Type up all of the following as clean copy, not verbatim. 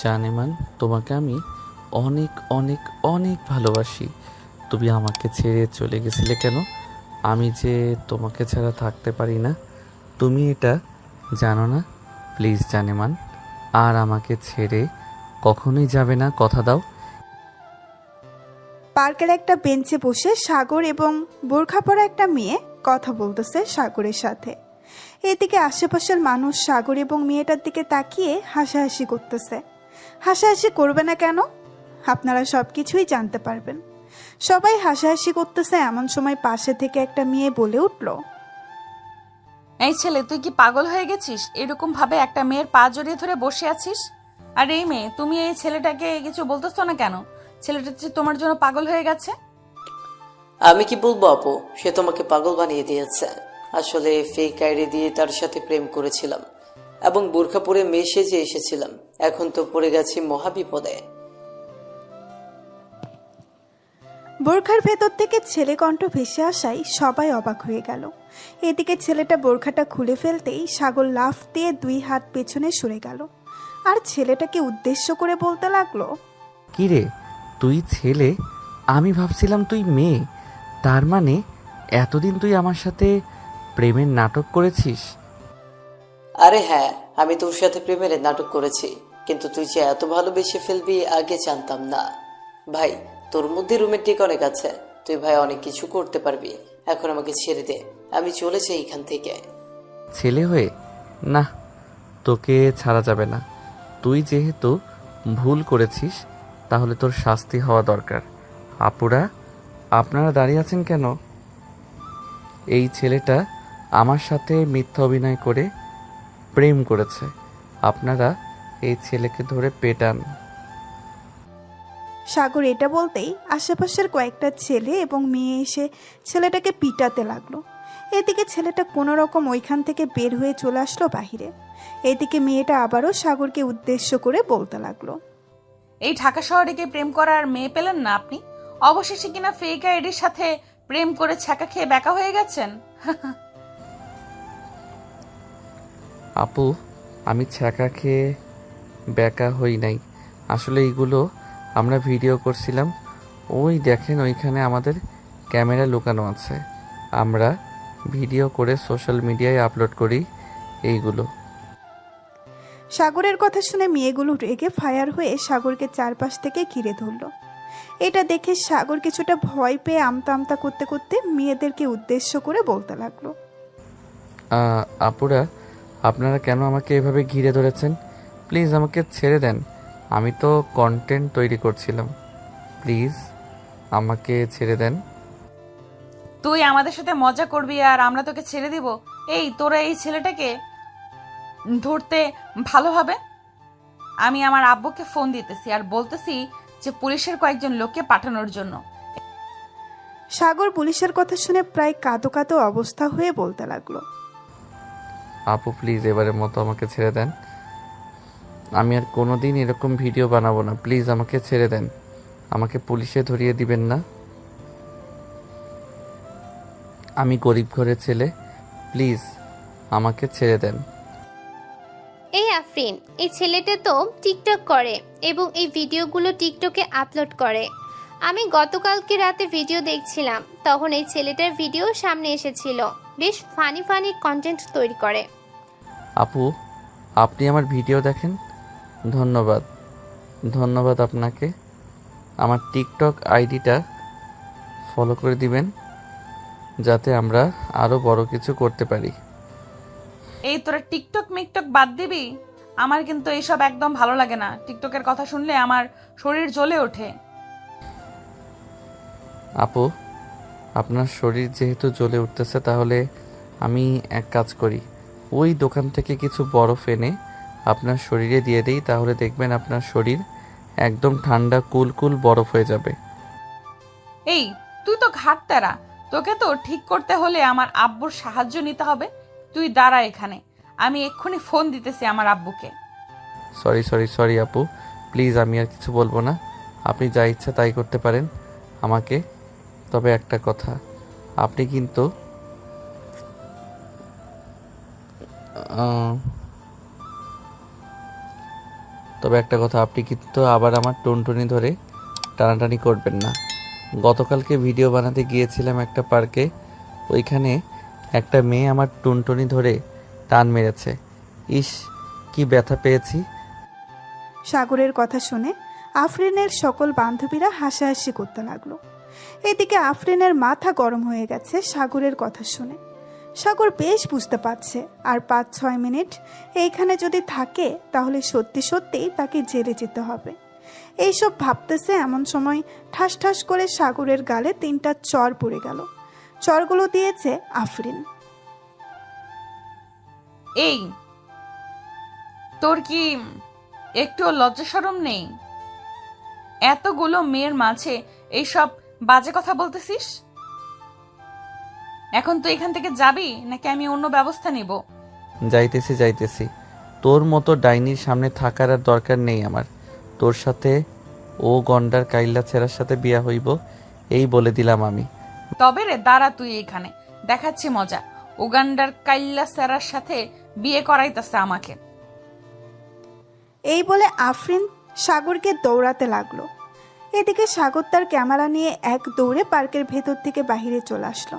জানেমান, তোমাকে আমি অনেক অনেক অনেক ভালোবাসি। তুমি আমাকে ছেড়ে চলে গেছিলে কেন? আমি যে তোমাকে ছাড়া থাকতে পারি না, তুমি এটা জানো না? প্লিজ জানেমান, আর আমাকে ছেড়ে কখনোই যাবে না, কথা দাও। পার্কের একটা বেঞ্চে বসে সাগর এবং বোরখা পরা একটা মেয়ে কথা বলতেছে সাগরের সাথে। এদিকে আশেপাশের মানুষ সাগর এবং মেয়েটার দিকে তাকিয়ে হাসাহাসি করতেছে। হাসাহাসি করবে না কেন? আপনারা সব কিছুই জানতে পারবেন। সবাই হাসাহাসি করতেছে এমন সময় পাশে থেকে একটা মেয়ে বলে উঠল, এই ছেলে, তুই কি পাগল হয়ে গেছিস? এরকম ভাবে একটা মেয়ের পা জড়িয়ে ধরে বসে আছিস? আর এই মেয়ে, তুমি এই ছেলেটাকে কিছু বলতেছো না কেন? ছেলেটা যে তোমার জন্য পাগল হয়ে গেছে। আমি কি বলবো আপু, সে তোমাকে পাগল বানিয়ে দিয়েছে। আসলে ফেক আইডি দিয়ে তার সাথে প্রেম করেছিলাম এবং বোরখা পরে মেয়ে সেজে এসেছিলাম। এখন তো পড়ে গেছি মহাবিপদে। বোরখার ভেতর থেকে ছেলে কণ্ঠ ভেসে আসায় সবাই অবাক হয়ে গেল। এদিকে ছেলেটা বোরখাটা খুলে ফেলতেই সাগর লাফ দিয়ে 2 হাত পেছনে সরে গেল আর ছেলেটাকে উদ্দেশ্য করে বলতে লাগলো, কি রে, তুই ছেলে? আমি ভাবছিলাম তুই মেয়ে। তার মানে এতদিন তুই আমার সাথে প্রেমের নাটক করেছিস? আরে হ্যাঁ, আমি তোর সাথে প্রেমের নাটক করেছি, কিন্তু তুই যে এত ভালোবেসে ফেলবি আগে জানতাম না। ভাই, তোর মধ্যে রোমান্টিক অনেক আছে, তুই ভাই অনেক কিছু করতে পারবি। এখন আমাকে ছেড়ে দে, আমি চলে যাই এখান থেকে। ছেলে হয়ে না, তোকে ছাড়া যাবে না। তুই যেহেতু ভুল করেছিস, তাহলে তোর শাস্তি হওয়া দরকার। আপুরা, আপনারা দাঁড়িয়ে আছেন কেন? এই ছেলেটা আমার সাথে মিথ্যা অভিনয় করে প্রেম করেছে। আপনারা এই ছেলেকে ধরে পেটান। সাগর এটা বলতেই আশেপাশের কয়েকটা ছেলে এবং মেয়ে এসে ছেলেটাকে পিটাতে লাগলো। এদিকে ছেলেটা কোনো রকম ওইখান থেকে বের হয়ে চলে আসলো বাহিরে। এদিকে মেয়েটা আবারও সাগরকে উদ্দেশ্য করে বলতে লাগলো, এই ঢাকা শহরে কি প্রেম করার মেয়ে পেলেন না আপনি? অবশেষে কিনা ফেক আইডির সাথে প্রেম করে ছ্যাঁকা খেয়ে বেকা হয়ে গেছেন। আপু, আমি ছ্যাঁকা খেয়ে বেকা হই নাই। আসলে এইগুলো আমরা ভিডিও করছিলাম। ওই দেখেন, ওইখানে আমাদের ক্যামেরা লুকানো আছে। আমরা ভিডিও করে সোশ্যাল মিডিয়ায় আপলোড করি এইগুলো। সাগরের কথা শুনে মেয়েগুলো রেগে ফায়ার হয়ে সাগরকে চারপাশ থেকে ঘিরে ধরল। এটা দেখে সাগর কিছুটা ভয় পেয়ে আমতা আমতা করতে করতে মেয়েদেরকে উদ্দেশ্য করে বলতে লাগলো, আপুরা, আপনারা কেন আমাকে এভাবে ঘিরে ধরেছেন? প্লিজ আমাকে ছেড়ে দেন। আমি তো কন্টেন্ট তৈরি করছিলাম। প্লিজ আমাকে ছেড়ে দেন। তুই আমাদের সাথে মজা করবি আর আমরা তোকে ছেড়ে দিব? এই, তোরা এই ছেলেটাকে ধরতে ভালোভাবে। আমি আমার আব্বুকে ফোন দিতেছি আর বলতেছি যে পুলিশের কয়েকজন লোককে পাঠানোর জন্য। সাগর পুলিশের কথা শুনে প্রায় কাঁদো কাঁদো অবস্থা হয়ে বলতে লাগলো, আপু প্লিজ এবারের মতো আমাকে ছেড়ে দেন। আমি আর কোনোদিন এরকম ভিডিও বানাবো না। প্লিজ আমাকে ছেড়ে দেন। আমাকে পুলিশে ধরিয়ে দিবেন না। আমি গরিব ঘরের ছেলে। প্লিজ আমাকে ছেড়ে দেন। এই আফরিন, এই ছেলেটা তো টিকটক করে এবং এই ভিডিওগুলো টিকটকে আপলোড করে। আমি গতকালকে রাতে ভিডিও দেখছিলাম, তখন এই ছেলেটার ভিডিও সামনে এসেছিল। বেশ ফানি ফানি কন্টেন্ট তৈরি করে। আপু, আপনি আমার ভিডিও দেখেন? ধন্যবাদ। ধন্যবাদ আপনাকে। আমার টিকটক আইডিটা ফলো করে দিবেন, যাতে আমরা আরও বড় কিছু করতে পারি। এই, তোরা টিকটক মিকটক বাদ দিবি? আমার কিন্তু এইসব একদম ভালো লাগে না। টিকটকের কথা শুনলে আমার শরীর জ্বলে ওঠে। আপু, আপনার শরীর যেহেতু জ্বলে উঠতেছে, তাহলে আমি এক কাজ করি, ওই দোকান থেকে কিছু বরফ এনে আপনার শরীরে দিয়ে দিই। তাহলে দেখবেন আপনার শরীর একদম ঠান্ডা কুল কুল বরফ হয়ে যাবে। এই, তুই তো ঘাটতারা। তোকে তো ঠিক করতে হলে আমার আব্বুর সাহায্য নিতে হবে। তুই দাঁড়া এখানে, আমি এক্ষুনি ফোন দিতেছি আমার আব্বুকে। সরি সরি সরি আপু, প্লিজ আমি আর কিছু বলবো না। আপনি যা ইচ্ছা তাই করতে পারেন আমাকে। তবে একটা কথা, আপনি কিন্তু তবে একটা কথা, আপনি কিন্তু আবার আমার টুনটুনি ধরে টানাটানি করবেন না। গতকালকে ভিডিও বানাতে গিয়েছিলাম একটা পার্কে, ওইখানে একটা মেয়ে আমার টুনটুনি ধরে টান মেরেছে। ইস, কি ব্যথা পেয়েছি। সাগরের কথা শুনে আফরিনের সকল বান্ধবীরা হাসাহাসি করতে লাগলো। এদিকে আফরিনের মাথা গরম হয়ে গেছে সাগরের কথা শুনে। সাগর বেশ বুঝতে পারছে আর 5-6 মিনিট এইখানে যদি থাকে তাহলে সত্যি সত্যিই তাকে জেলে যেতে হবে। এইসব ভাবতেছে এমন সময় ঠাস ঠাস করে সাগরের গালে 3টা চর পড়ে গেল। চরগুলো দিয়েছে আফরিন। এই, তোর কি একটুও লজ্জা শরম নেই? এতগুলো মেয়ের মাঝে এইসব বাজে কথা বলতেছিস? এখন তুই এখান থেকে যাবি নাকি আমি অন্য ব্যবস্থা নিব? যাইতেছি। তোর মতো ডাইনির সামনে থাকার আর দরকার নেই আমার। তোর সাথে ও গন্ডার কাইল্লা ছেঁড়ার সাথে বিয়া হইব, এই বলে দিলাম আমি। তবে রে, দাঁড়া তুই এখানে, দেখাচ্ছি মজা। উগান্ডার কাইল্লা স্যারার সাথে বিয়ে করাইতেছে আমাকে। এই বলে আফরিন সাগরকে দৌড়াতে লাগলো। এদিকে সাগর তার ক্যামেরা নিয়ে এক দৌড়ে পার্কের ভেতর থেকে বাহিরে চলে আসলো।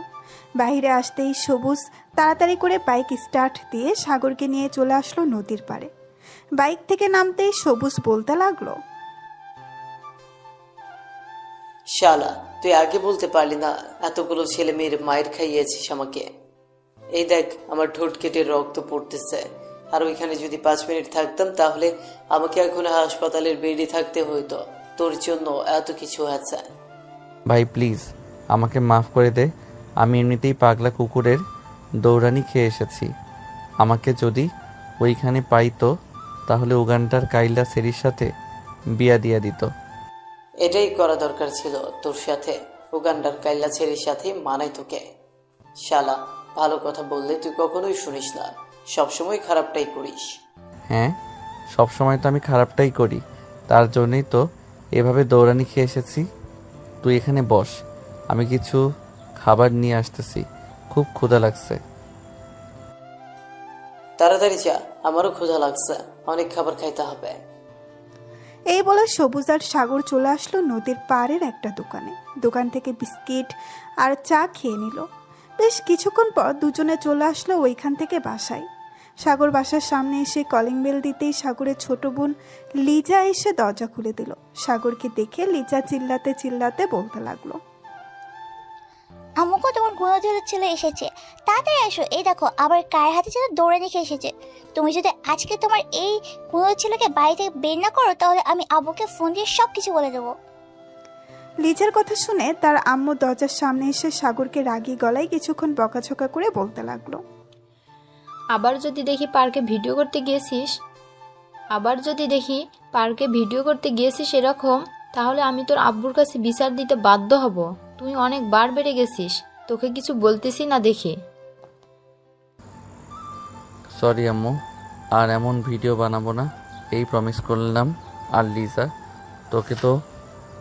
বাহিরে আসতেই সবুজ তাড়াতাড়ি করে বাইক স্টার্ট দিয়ে সাগরকে নিয়ে চলে আসলো নদীর পাড়ে। বাইক থেকে নামতেই সবুজ বলতে লাগলো, শালা, তুই আগে বলতে পারলি না? এতগুলো ছেলে মেয়ের মায়ের খাইয়েছিস আমাকে। এই দেখ, আমার ঠোঁট কেটে রক্ত পড়তেছে। আর ওইখানে যদি 5 মিনিট থাকতাম তাহলে আমাকে এখন হাসপাতালের বেডে থাকতে হইতো। তোর জন্য এত কিছু আছে। ভাই প্লিজ আমাকে মাফ করে দে, আমি এমনিতেই পাগলা কুকুরের দৌড়ানি খেয়ে এসেছি। আমাকে যদি ওইখানে পাইতো তাহলে উগান্ডার কাইল্লা সেরির সাথে বিয়া দিয়া দিত। এটাই করা দরকার ছিল তোর সাথে। উগান্ডার কাইল্লা ছেড়ির সাথে মানাই তোকে। শালা, ভালো কথা বললে তুই কখনোই শুনিস না, সবসময় খারাপটাই করিস। হ্যাঁ, সবসময় তো আমি খারাপটাই করি, তার জন্যই তো এভাবে দৌড়ানি খেয়ে এসেছি। তুই এখানে বস, আমি কিছু খাবার নিয়ে আসতেছি, খুব ক্ষুধা লাগছে। তাড়াতাড়ি যা, আমারও ক্ষুধা লাগছে, অনেক খাবার খাইতে হবে। এই বলে সবুজ আর সাগর চলে আসলো নদীর পাড়ের একটা দোকানে। দোকান থেকে বিস্কিট আর চা খেয়ে নিল। বেশ কিছুক্ষণ পর দুজনে চলে আসলো ওইখান থেকে বাসায়। সাগর বাসার সামনে এসে কলিং বেল দিতেই সাগরের ছোট বোন লিজা এসে দরজা খুলে দিল। সাগরকে দেখে লিজা চিল্লাতে চিল্লাতে বলতে লাগলো, আম্মুকে তোমার গুণধরের ছেলে এসেছে, তাড়াতাড়ি এসো। এই দেখো আবার কার হাতে যেন দৌড়ে দেখে এসেছে। তুমি যদি আজকে তোমার এই গুণধর ছেলেকে বাড়ি থেকে বের না করো তাহলে আমি আব্বুকে ফোন দিয়ে সব কিছু বলে দেবো। লিজার কথা শুনে তার আম্মু দরজার সামনে এসে সাগরকে রাগী গলায় কিছুক্ষণ বকাঝকা করে বলতে লাগলো, আবার যদি দেখি পার্কে ভিডিও করতে গিয়েছিস এরকম, তাহলে আমি তোর আব্বুর কাছে বিচার দিতে বাধ্য হব। তুই অনেকবার বেড়ে গেছিস, তোকে কিছু বলতেছি না দেখে। সরি আম্মু, আর এমন ভিডিও বানাবো না, এই প্রমিস করলাম। আর লিজা, তোকে তো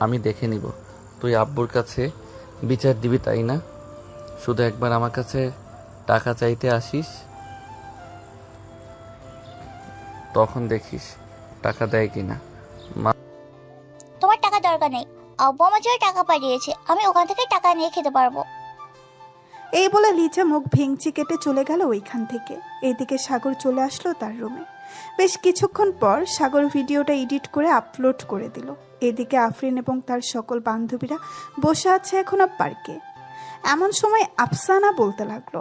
আমি দেখে নিব। তুই আব্বুর কাছে বিচার দিবি তাই না? শুধু একবার আমার কাছে টাকা চাইতে আসিস, তখন দেখিস টাকা দেয় কিনা। তোমার টাকা দরকার নেই, আব্বু আমার জন্য টাকা পাঠিয়েছে, আমি ওখান থেকে টাকা নিয়ে খেতে পারবো। এই বলে লিজা মুখ ভেঙচি কেটে চলে গেল ওইখান থেকে। এইদিকে সাগর চলে আসলো তার রুমে। বেশ কিছুক্ষণ পর সাগর ভিডিওটা এডিট করে আপলোড করে দিল। এদিকে আফরিন এবং তার সকল বান্ধবীরা বসে আছে এখনো পার্কে। এমন সময় আফসানা বলতে লাগলো,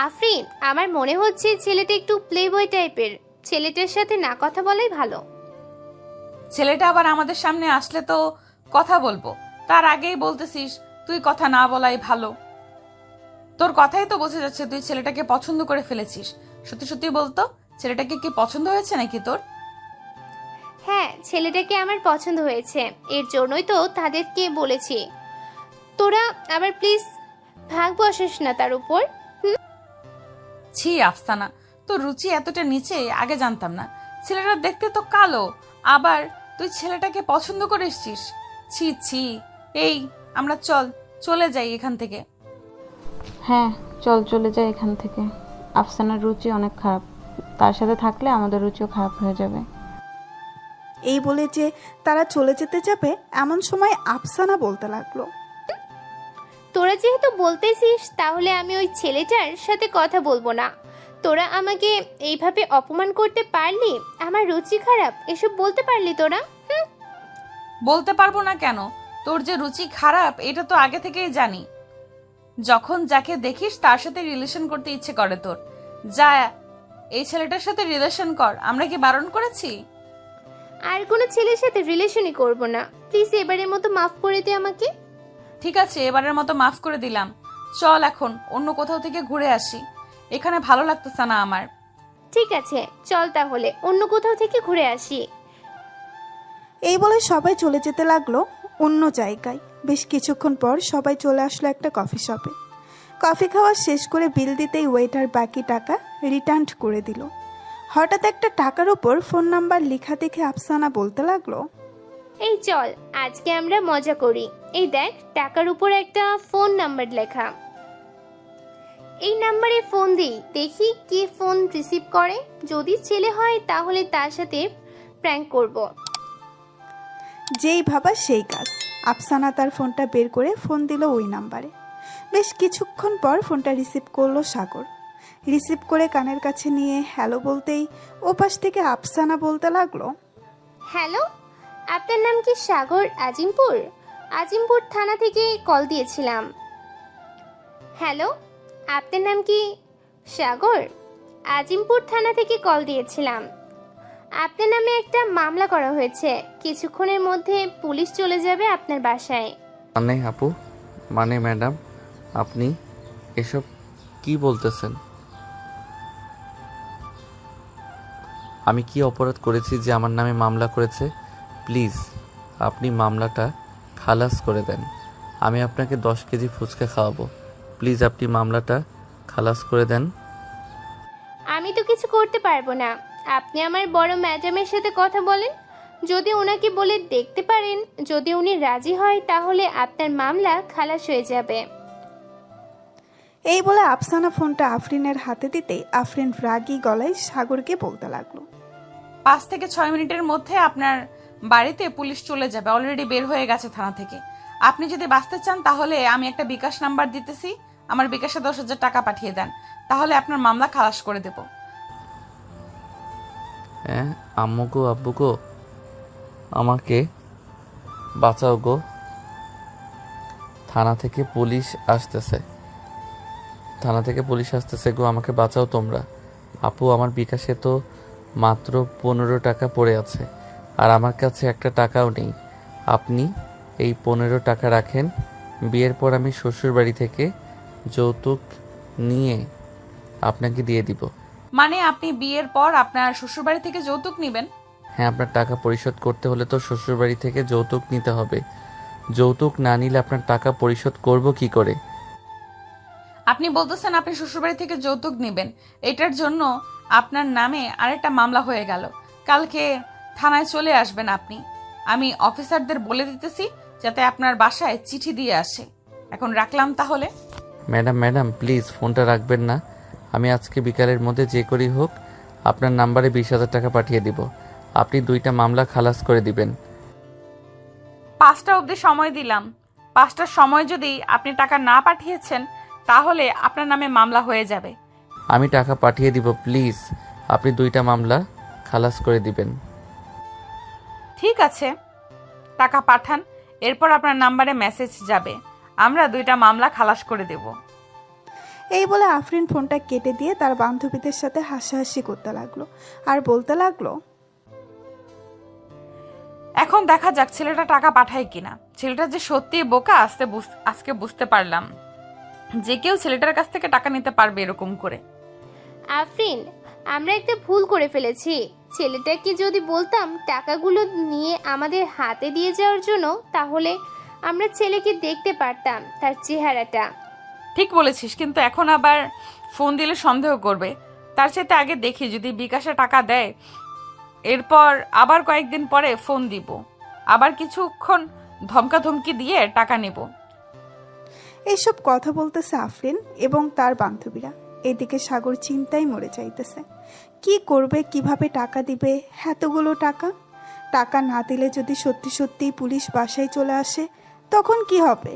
আফরিন, আমার মনে হচ্ছে ছেলেটা একটু প্লে বয় টাইপের। ছেলেটার সাথে না কথা বলাই ভালো। ছেলেটা আবার আমাদের সামনে আসলে তো কথা বলবো, তার আগেই বলতেছিস তুই কথা না বলাই ভালো। তোর কথাই তো বোঝা যাচ্ছে তুই ছেলেটাকে পছন্দ করে ফেলেছিস। সত্যি সত্যি বলতো, ছেলেটাকে কি পছন্দ হয়েছে নাকি তোর? হ্যাঁ, ছেলেটাকে আমার পছন্দ হয়েছে, এর জন্যই তো তাদেরকে বলেছি। তোরা আবার প্লিজ ভাগ বসাস না তার উপর। ছি আফসানা, তোর রুচি এতটা নিচে আগে জানতাম না। ছেলেটা দেখতে তো কালো, আবার তুই ছেলেটাকে পছন্দ করে এসছিস। ছি ছি। এই, আমরা চলে যাই এখান থেকে। হ্যাঁ চল, চলে যাই এখান থেকে। আফসানার রুচি অনেক খারাপ, তার সাথে থাকলে আমাদের রুচিও খারাপ হয়ে যাবে। এই বলে যে তারা চলে যেতে যাবে এমন সময় আফসানা বলতে লাগলো, তোরা যেহেতু বলতেছিস তাহলে আমি ওই ছেলেটার সাথে কথা বলবো না। তোরা আমাকে এইভাবে অপমান করতে পারলি, আমার রুচি খারাপ এসব বলতে পারলি তোরা? বলতে পারবো না কেন? তোর যে রুচি খারাপ এটা তো আগে থেকেই জানি। যখন যাকে দেখিস তার সাথে রিলেশন করতে ইচ্ছে করে তোর, যা এই ছেলেটার সাথে রিলেশন কর। আমরা কি বারণ করেছি? আর কোনো ছেলের সাথে রিলেশনই করব না। প্লিজ এবারের মতো মাফ করে দে আমাকে। ঠিক আছে, এবারের মতো মাফ করে দিলাম। চল এখন অন্য কোথাও থেকে ঘুরে আসি, এখানে ভালো লাগতেছে না আমার। ঠিক আছে চল তাহলে অন্য কোথাও থেকে ঘুরে আসি। এই বলে সবাই চলে যেতে লাগলো অন্য জায়গায়। বেশ কিছুক্ষণ পর সবাই চলে আসলো একটা কফি শপে। কফি খাওয়া শেষ করে বিল দিতেই ওয়েটার বাকি টাকা রিটার্ন করে দিল। হঠাৎ একটা টাকার উপর ফোন নাম্বার লেখা দেখে আফসানা বলতে লাগলো, এই চল আজকে আমরা মজা করি। এই দেখ টাকার উপর একটা ফোন নাম্বার লেখা, এই নাম্বারে ফোন দিই, দেখি কে ফোন রিসিভ করে। যদি ছেলে হয় তাহলে তার সাথে প্র্যাঙ্ক করব। যেই ভাবা সেই কাজ। আফসানা তার ফোনটা বের করে ফোন দিল ওই নাম্বারে। বেশ কিছুক্ষণ পর ফোনটা রিসিভ করলো সাগর। রিসিভ করে কানের কাছে নিয়ে হ্যালো বলতেই ওপাশ থেকে আফসানা বলতে লাগলো, হ্যালো, আপনার নাম কি সাগর? আজিমপুর থানা থেকে কল দিয়েছিলাম। হ্যালো, আপনার নাম কি সাগর? আজিমপুর থানা থেকে কল দিয়েছিলাম। আপনার নামে একটা মামলা করা হয়েছে, কিছুক্ষণের মধ্যে পুলিশ চলে যাবে আপনার বাসায়। মানে আপু, মানে ম্যাডাম, আপনি এসব কি বলতেছেন? আমি কি অপরাধ করেছি যে আমার নামে মামলা করেছে? প্লিজ আপনি মামলাটা খালাস করে দেন। আমি আপনাকে 10 কেজি ফুচকা খাওয়াবো। প্লিজ আপনি মামলাটা খালাস করে দেন। আমি তো কিছু করতে পারবো না। আপনি আমার বড় ম্যাডামের সাথে কথা বলেন, যদি ওনাকে বলে দেখতে পারেন, যদি উনি রাজি হয় তাহলে আপনার মামলা খালাস হয়ে যাবে। এই বলে আফসানা ফোনটা আফরিনের হাতে দিতেই আফরিন রাগী গলায় সাগরকে বলতে লাগলো, 5 থেকে 6 মিনিটের মধ্যে আপনার বাড়িতে পুলিশ চলে যাবে, অলরেডি বের হয়ে গেছে থানা থেকে। আপনি যদি বাঁচতে চান তাহলে আমি একটা বিকাশ নাম্বার দিতেছি, আমার বিকাশে 10,000 টাকা পাঠিয়ে দেন, তাহলে আপনার মামলা খালাস করে দেব। হ্যাঁ আম্মু গো, আব্বু গো, আমাকে বাঁচাও গো, থানা থেকে পুলিশ আসতেছে গো, আমাকে বাঁচাও তোমরা। আপু আমার বিকাশে তো মাত্র 15 টাকা পড়ে আছে, আর আমার কাছে একটা টাকাও নেই। আপনি এই 15 টাকা রাখেন, বিয়ের পর আমি শ্বশুর বাড়ি থেকে যৌতুক নিয়ে আপনাকে দিয়ে দিব। মানে আপনি বিয়ের পর আপনার শ্বশুরবাড়ি থেকে যৌতুক নেবেন? হ্যাঁ, আপনার টাকা পরিশোধ করতে হলে তো শ্বশুরবাড়ি থেকে যৌতুক নিতে হবে। যৌতুক না নিলে আপনার টাকা পরিশোধ করব কি করে? আপনি বলতেছেন আপনি শ্বশুরবাড়ি থেকে যৌতুক নেবেন, এটার জন্য আপনার নামে আরেকটা মামলা হয়ে গেল। কালকে থানায় চলে আসবেন আপনি। আমি অফিসারদের বলে দিতেছি যাতে আপনার বাসায় চিঠি দিয়ে আসে। এখন রাখলাম তাহলে। ম্যাডাম প্লিজ ফোনটা রাখবেন না। আমি আজকে বিকালের মধ্যে যে করি হোক আপনার নাম্বারে 20,000 টাকা পাঠিয়ে দিব। আপনি 2টা মামলা খালাস করে দিবেন। 5টা অবধি সময় দিলাম। 5টার সময় যদি আপনি টাকা না পাঠিয়েছেন তাহলে আপনার নামে মামলা হয়ে যাবে। আমি টাকা পাঠিয়ে দিব, প্লিজ আপনি 2টা মামলা খালাস করে দিবেন। ঠিক আছে, টাকা পাঠান, এরপর আপনার নাম্বারে মেসেজ যাবে, আমরা 2টা মামলা খালাস করে দেব। এই বলে আফরিন ফোনটা কেটে দিয়ে তার বান্ধবীদের সাথে হাসাহাসি করতে লাগলো আর বলতে লাগলো, এখন দেখা যাক ছেলেটা টাকা পাঠায় কিনা। ছেলেটা যে সত্যি বোকা আজকে বুঝতে পারলাম। যে কেউ ছেলেটার কাছ থেকে টাকা নিতে পারবে এরকম করে। আফরিন, আমরা একটা ভুল করে ফেলেছি। ছেলেটাকে যদি বলতাম টাকাগুলো নিয়ে আমাদের হাতে দিয়ে যাওয়ার জন্য, তাহলে আমরা ছেলেকে দেখতে পারতাম, তার চেহারাটা। ঠিক বলেছিস, কিন্তু এখন আবার ফোন দিলে সন্দেহ করবে। তার চাইতে আগে দেখি যদি বিকাশে টাকা দেয়, এরপর আবার কয়েকদিন পরে ফোন দিব, আবার কিছুক্ষণ ধমকাধমকি দিয়ে টাকা নেব। এইসব কথা বলতেছে আফরিন এবং তার বান্ধবীরা। এদিকে সাগর চিন্তায় মরে যাইতেছে, কি করবে, কিভাবে টাকা দিবে এতগুলো টাকা। টাকা না দিলে যদি সত্যি সত্যিই পুলিশ বাসায় চলে আসে তখন কি হবে?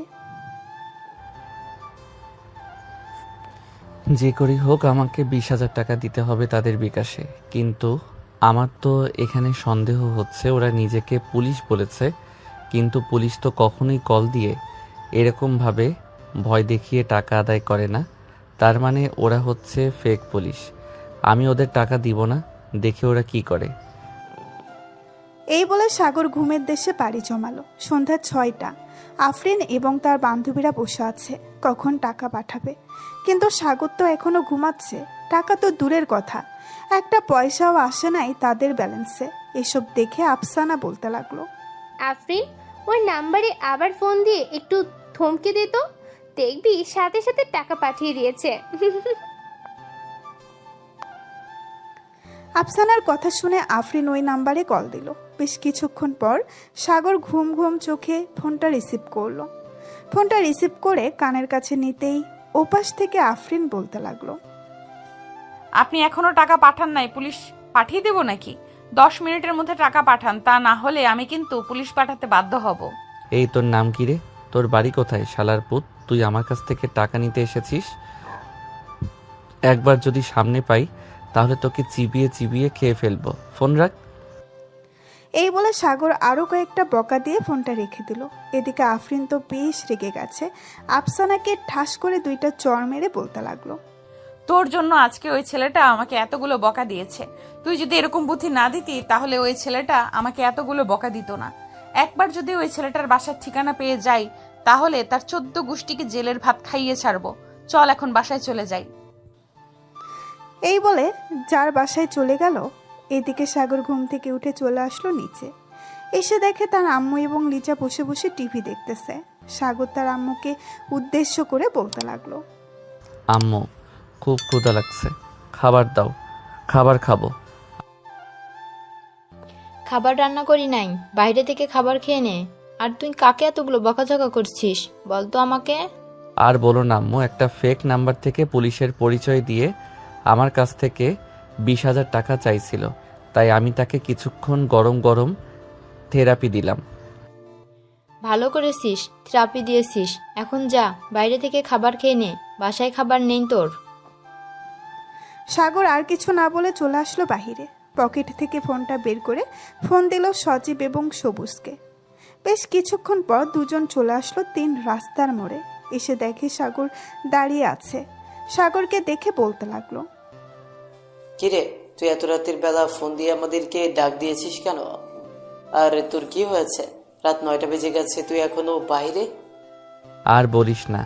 যে করেই হোক আমাকে 20,000 টাকা দিতে হবে তাদের বিকাশে। কিন্তু আমার তো এখানে সন্দেহ হচ্ছে ওরা নিজেকে পুলিশ বলেছে, কিন্তু পুলিশ তো কখনোই কল দিয়ে এরকমভাবে ভয় দেখিয়ে টাকা আদায় করে না। তার মানে ওরা হচ্ছে ফেক পুলিশ। আমি ওদের টাকা দিব না, দেখে ওরা কি করে। এই বলে সাগর ঘুমের দেশে পাড়ি জমালো। সন্ধ্যা 6টা। আফরিন এবং তার বান্ধবীরা বসে আছে কখন টাকা পাঠাবে, কিন্তু সাগর তো এখনো ঘুমাচ্ছে। টাকা তো দূরের কথা, একটা পয়সাও আসে নাই তাদের ব্যালেন্সে। এসব দেখে আফসানা বলতে লাগলো, আফরিন, ওই নাম্বারে আবার ফোন দিয়ে একটু থমকে দে তো, দেখবি সাথে সাথে টাকা পাঠিয়ে দিয়েছে। আফসানার কথা শুনে আফরিন ওই নাম্বারে কল দিল। বেশ কিছুক্ষণ পর সাগর ঘুম ঘুম চোখে ফোনটা রিসিভ করলো। ফোনটা রিসিভ করে কানের কাছে নিতেই ওপাশ থেকে আফরিন বলতে লাগলো, আপনি এখনো টাকা পাঠান নাই, পুলিশ পাঠিয়ে দেব নাকি? 10 মিনিটের মধ্যে টাকা পাঠান, তা না হলে আমি কিন্তু পুলিশ পাঠাতে বাধ্য হব। এই তোর নাম কি রে? তোর বাড়ি কোথায় শালার পুত? তুই আমার কাছ থেকে টাকা নিতে এসেছিস? একবার যদি সামনে পাই তাহলে তোকে চিবিয়ে চিবিয়ে খেয়ে ফেলবো। ফোন রাখ। এই বলে সাগর আরও কয়েকটা বকা দিয়ে ফোনটা রেখে দিল। এদিকে আফরিন তো বেশ রেগে গেছে। আফসানাকে ঠাস করে 2টা চড় মেরে বলতে লাগলো, তোর জন্য আজকে ওই ছেলেটা আমাকে এতগুলো বকা দিয়েছে। তুই যদি এরকম বুদ্ধি না দিতি তাহলে ওই ছেলেটা আমাকে এতগুলো বকা দিত না। একবার যদি ওই ছেলেটার বাসার ঠিকানা পেয়ে যাই তাহলে তার 14 গোষ্ঠীকে জেলের ভাত খাইয়ে ছাড়বো। চল এখন বাসায় চলে যাই। এই বলে যার বাসায় চলে গেল। এদিকে সাগর ঘুম থেকে উঠে চলে আসলো নিচে। এসে দেখে তার আম্মু এবং লিজা বসে বসে টিভি দেখতেছে। সাগর তার আম্মুকে উদ্দেশ্য করে বলতে লাগলো, আম্মু, খুব ক্ষুধা লাগছে, খাবার দাও, খাবার খাবো। খাবার রান্না করি নাই, বাইরে থেকে খাবার খেয়ে নে। আর তুই কাকে এতগুলো বকাঝকা করছিস বলতো আমাকে? আর বলো না আম্মু, একটা ফেক নাম্বার থেকে পুলিশের পরিচয় দিয়ে আমার কাছ থেকে 20,000 টাকা চাইছিল, তাই আমি তাকে কিছুক্ষণ গরম গরম থেরাপি দিলাম। ভালো করেছিস, থেরাপি দিয়েছিস। এখন যা, বাইরে থেকে খাবার খেয়ে নে, বাসায় খাবার নেই তোর। সাগর আর কিছু না বলে চলে আসলো বাহিরে। পকেট থেকে ফোনটা বের করে ফোন দিল সজীব এবং সবুজকে। বেশ কিছুক্ষণ পর দুজন চলে আসলো 3 রাস্তার মোড়ে। এসে দেখে সাগর দাঁড়িয়ে আছে। সাগরকে দেখে বলতে লাগলো, কিরে, তুই এত রাতের বেলা ফোন দিয়ে আমাদেরকে ডাক দিয়েছিস কেন? আর তোর কি হয়েছে? রাত 9টা বেজে গেছে, তুই এখনো বাইরে? আর বলিস না,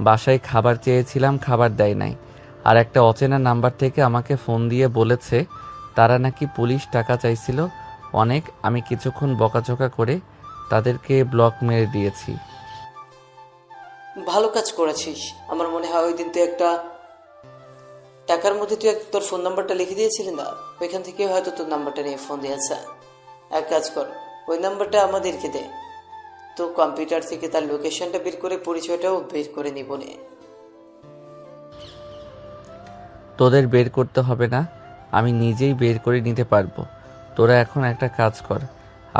বাসায় খাবার চেয়েছিলাম, খাবার দেয় নাই। আর একটা অচেনা নাম্বার থেকে আমাকে ফোন দিয়ে বলেছে তারা নাকি পুলিশ টাকা চাইছিল অনেক। আমি কিছুক্ষণ বকাঝকা করে তাদেরকে ব্লক মেরে দিয়েছি। ভালো কাজ করেছিস। আমার মনে হয় ওই দিন তুই একটা টাকার মধ্যে তুই তোর ফোন নাম্বারটা লিখে দিয়েছিলি না, ওইখান থেকে হয়তো তোর নাম্বারটা নিয়ে ফোন দিয়েছে। এক কাজ কর, ওই নাম্বারটা আমাদেরকে দে, তো কম্পিউটার থেকে তার লোকেশনটা বের করে পরিচয়টাও বের করে নিব নে। তোদের বের করতে হবে না, আমি নিজেই বের করে নিতে পারবো। তোরা এখন একটা কাজ কর,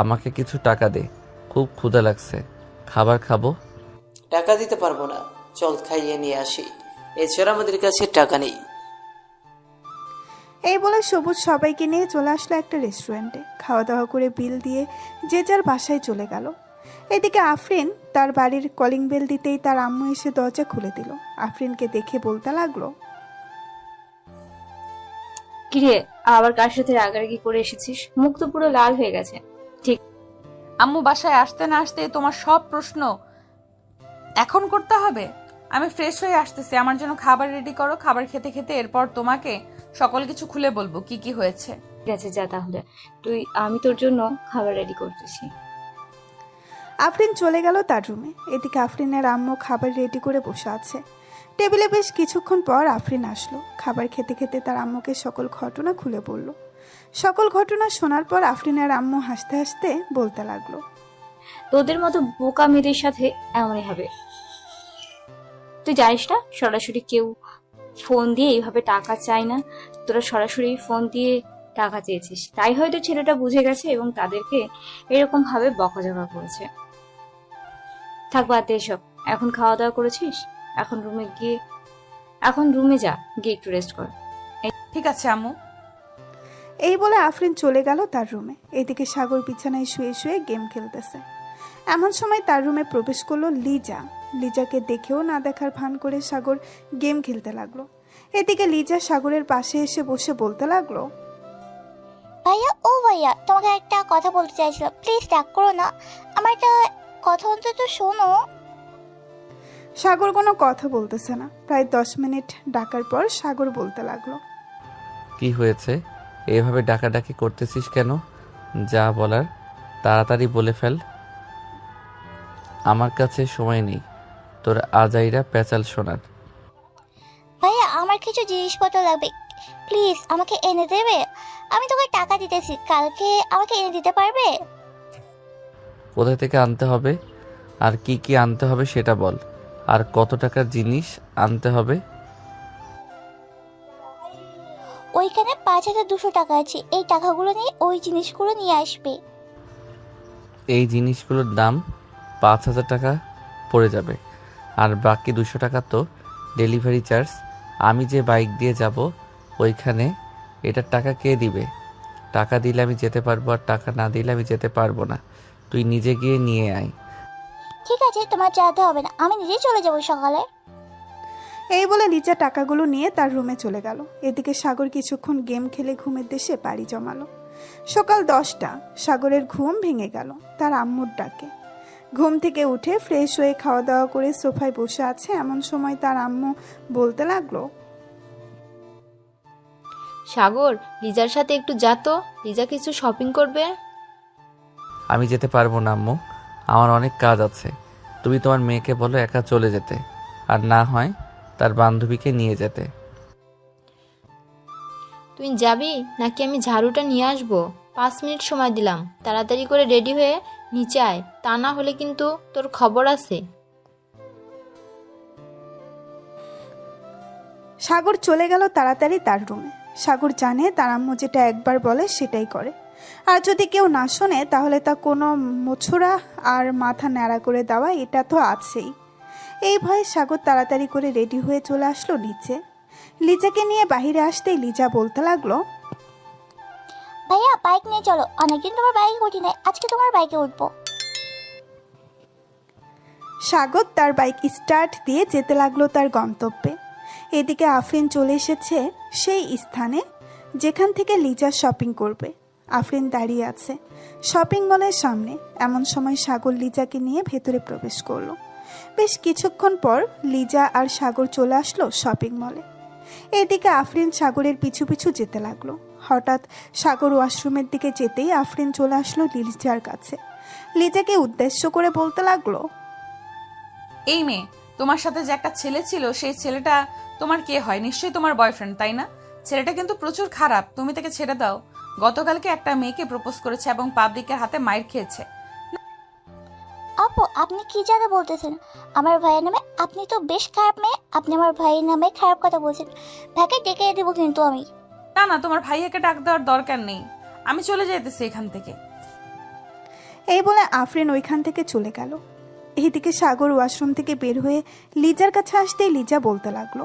আমাকে কিছু টাকা দে, খুব ক্ষুধা লাগছে, খাবার খাবো। টাকা দিতে পারবো না, চল খাইয়ে নিয়ে আসি, এছাড়া আমাদের কাছে টাকা নেই। এই বলে সবুজ সবাইকে নিয়ে চলে আসলো একটা রেস্টুরেন্টে। খাওয়া দাওয়া করে বিল দিয়ে যে যার বাসায় চলে গেল। এদিকে আফরিন তার বাড়ির কলিং বেল দিতেই তার আম্মু এসে দরজা খুলে দিল। আফরিনকে দেখে বলতে লাগলো, কিরে, আবার কার সাথে রাগারাগি করে এসেছিস? মুখ তো পুরো লাল হয়ে গেছে। ঠিক আম্মু বাসায় আসতে না আসতে তোমার সব প্রশ্ন এখন করতে হবে? আমি ফ্রেশ হয়ে আসতেছি, আমার জন্য খাবার রেডি করো। খাবার খেতে খেতে এরপর তোমাকে সকল কিছু খুলে বলবো কি কি হয়েছে। আছে, যা তাহলে। আমি তোর জন্য খাবার রেডি করতেছি। আফরিন চলে গেল তার রুমে। এদিকে আফরিনের আম্মু খাবার রেডি করে বসে আছে টেবিলে। বেশ কিছুক্ষণ পর আফরিন আসলো। খাবার খেতে খেতে তার আম্মুকে সকল ঘটনা খুলে বলল। সকল ঘটনা শোনার পর আফরিনের আম্মু হাসতে হাসতে বলতে লাগলো, তোদের মতো বোকা মেয়েদের সাথে এমনই হবে। তুই জানিস না, সরাসরি কেউ ফোন দিয়ে এইভাবে টাকা চায় না। তোরা সরাসরি ফোন দিয়ে টাকা চেয়েছিস, তাই হয়তো ছেলেটা বুঝে গেছে এবং তাদেরকে এরকম ভাবে বকাঝকা করেছে। থাক, বাদ দে এসব। এখন খাওয়া দাওয়া করেছিস? এখন রুমে যা, গিয়ে একটু রেস্ট কর। ঠিক আছে আম্মু। এই বলে আফরিন চলে গেল তার রুমে। এদিকে সাগর বিছানায় শুয়ে শুয়ে গেম খেলতেছে। এমন সময় তার রুমে প্রবেশ করলো লিজা। লিজাকে দেখেও না দেখার ভান করে সাগর গেম খেলতে লাগলো। এদিকে লিজা সাগরের পাশে এসে বসে বলতে লাগলো, ভাইয়া, ও ভাইয়া, তোমাকে একটা কথা বলতে চাইছিলাম, প্লিজ রাগ করো না, আমার একটা কথা অন্তত শোনো। সাগর কোনো কথা বলতেছে না। প্রায় 10 মিনিট ডাকার পর সাগর বলতে লাগলো, কি হয়েছে? এভাবে ডাকাডাকি করতেছিস কেন? যা বলার তাড়াতাড়ি বলে ফেল। আমার কাছে সময় নেই তোর আজাইরা প্যাচাল শোনার। ভাইয়া, আমার কিছু জিনিসপত্র লাগবে, প্লিজ আমাকে এনে দেবে? আমি তোকে টাকা দিতেছি, কালকে আমাকে এনে দিতে পারবে? কোথা থেকে আনতে হবে আর কি কি আনতে হবে সেটা বল। আর কত টাকার জিনিস আনতে হবে? ওইখানে 5,200 টাকা আছে, এই টাকাগুলো নিয়ে ওই জিনিসগুলো নিয়ে আসবে। এই জিনিসগুলোর দাম 5,000 টাকা পড়ে যাবে, আর বাকি 200 টাকা তো ডেলিভারি চার্জ। আমি যে বাইক দিয়ে যাব ওইখানে এটার টাকা কে দিবে? টাকা দিলে আমি যেতে পারবো, আর টাকা না দিলে আমি যেতে পারবো না। তুই নিজে গিয়ে নিয়ে আয়। ঠিক আছে, তোমার যেতে হবে না, আমি নিজেই চলে যাবো সকালে। এই বলে লিজা টাকাগুলো নিয়ে তার রুমে চলে গেল। এদিকে সাগর কিছুক্ষণ গেম খেলে ঘুমের দেশে পাড়ি জমালো। সকাল 10টা। সাগরের ঘুম ভেঙে গেল তার আম্মুর ডাকে। ঘুম থেকে উঠে ফ্রেশ হয়ে খাওয়া দাওয়া করে সোফায় বসে আছে। এমন সময় তার আম্মু বলতে লাগলো, সাগর, লিজার সাথে একটু যা তো, লিজা কিছু শপিং করবে। আমি যেতে পারবো না আম্মু, আমার অনেক কাজ আছে। তুমি তোমার মেয়েকে বলো একা চলে যেতে, আর না হয় তার বান্ধবীকে নিয়ে যেতে। তুই যাবি নাকি আমি ঝাড়ুটা নিয়ে আসবো? 5 মিনিট সময় দিলাম, তাড়াতাড়ি করে রেডি হয়ে নিচে আয়, তা না হলে কিন্তু তোর খবর আছে। সাগর চলে গেল তাড়াতাড়ি তার রুমে। সাগর জানে তার আম্মু যেটা একবার বলে সেটাই করে, আর যদি কেউ না শোনে তাহলে তা কোনো মোছরা আর মাথা ন্যাড়া করে দেওয়া, এটা তো আছেই। এই ভয়ে সাগর তাড়াতাড়ি করে রেডি হয়ে চলে আসলো নিচে। লিজাকে নিয়ে বাইরে আসতেই লিজা বলতে লাগলো, ভাইয়া, বাইক নিয়ে চলো, অনেকদিন তোমার বাইকে উঠি নাই, আজকে তোমার বাইকে উঠবো। সাগর তার বাইক স্টার্ট দিয়ে যেতে লাগলো তার গন্তব্যে। এদিকে আফরিন চলে এসেছে সেই স্থানে যেখান থেকে লিজা শপিং করবে। আফরিন দাঁড়িয়ে আছে শপিং মলের সামনে। এমন সময় সাগর লিজাকে নিয়ে ভেতরে প্রবেশ করলো। বেশ কিছুক্ষণ পর লিজা আর সাগর চলে আসলো শপিং মলে। এদিকে আফরিন সাগরের পিছু পিছু যেতে লাগলো। হঠাৎ সাগর ওয়াশরুমের দিকে যেতেই আফরিন চলে আসলো লিজার কাছে। লিজাকে উদ্দেশ্য করে বলতে লাগলো, এই মেয়ে, তোমার সাথে যে একটা ছেলে ছিল সেই ছেলেটা তোমার কে হয়? নিশ্চয়ই তোমার বয়ফ্রেন্ড, তাই না? ছেলেটা কিন্তু প্রচুর খারাপ, তুমি তাকে ছেড়ে দাও। গতকালকে একটা মেয়েকে প্রপোজ করেছে এবং পাবলিকের হাতে মাইর খেয়েছে। আপু, আপনি কি জানা বলতেছেন? আমার ভাইয়ের নামে আপনি তো বেশ খারাপ মেয়ে, আপনি আমার ভাইয়ের নামে খারাপ কথা বলছেন। ভাইকে ডেকে দেবো কিন্তু আমি। না না, তোমার ভাইয়াকে ডাক দেওয়ার দরকার নেই, আমি চলে যেতেছি এখান থেকে। এই বলে আফরিন ওইখান থেকে চলে গেল। এইদিকে সাগর ওয়াশরুম থেকে বের হয়ে লিজার কাছে আসতেই লিজা বলতে লাগলো,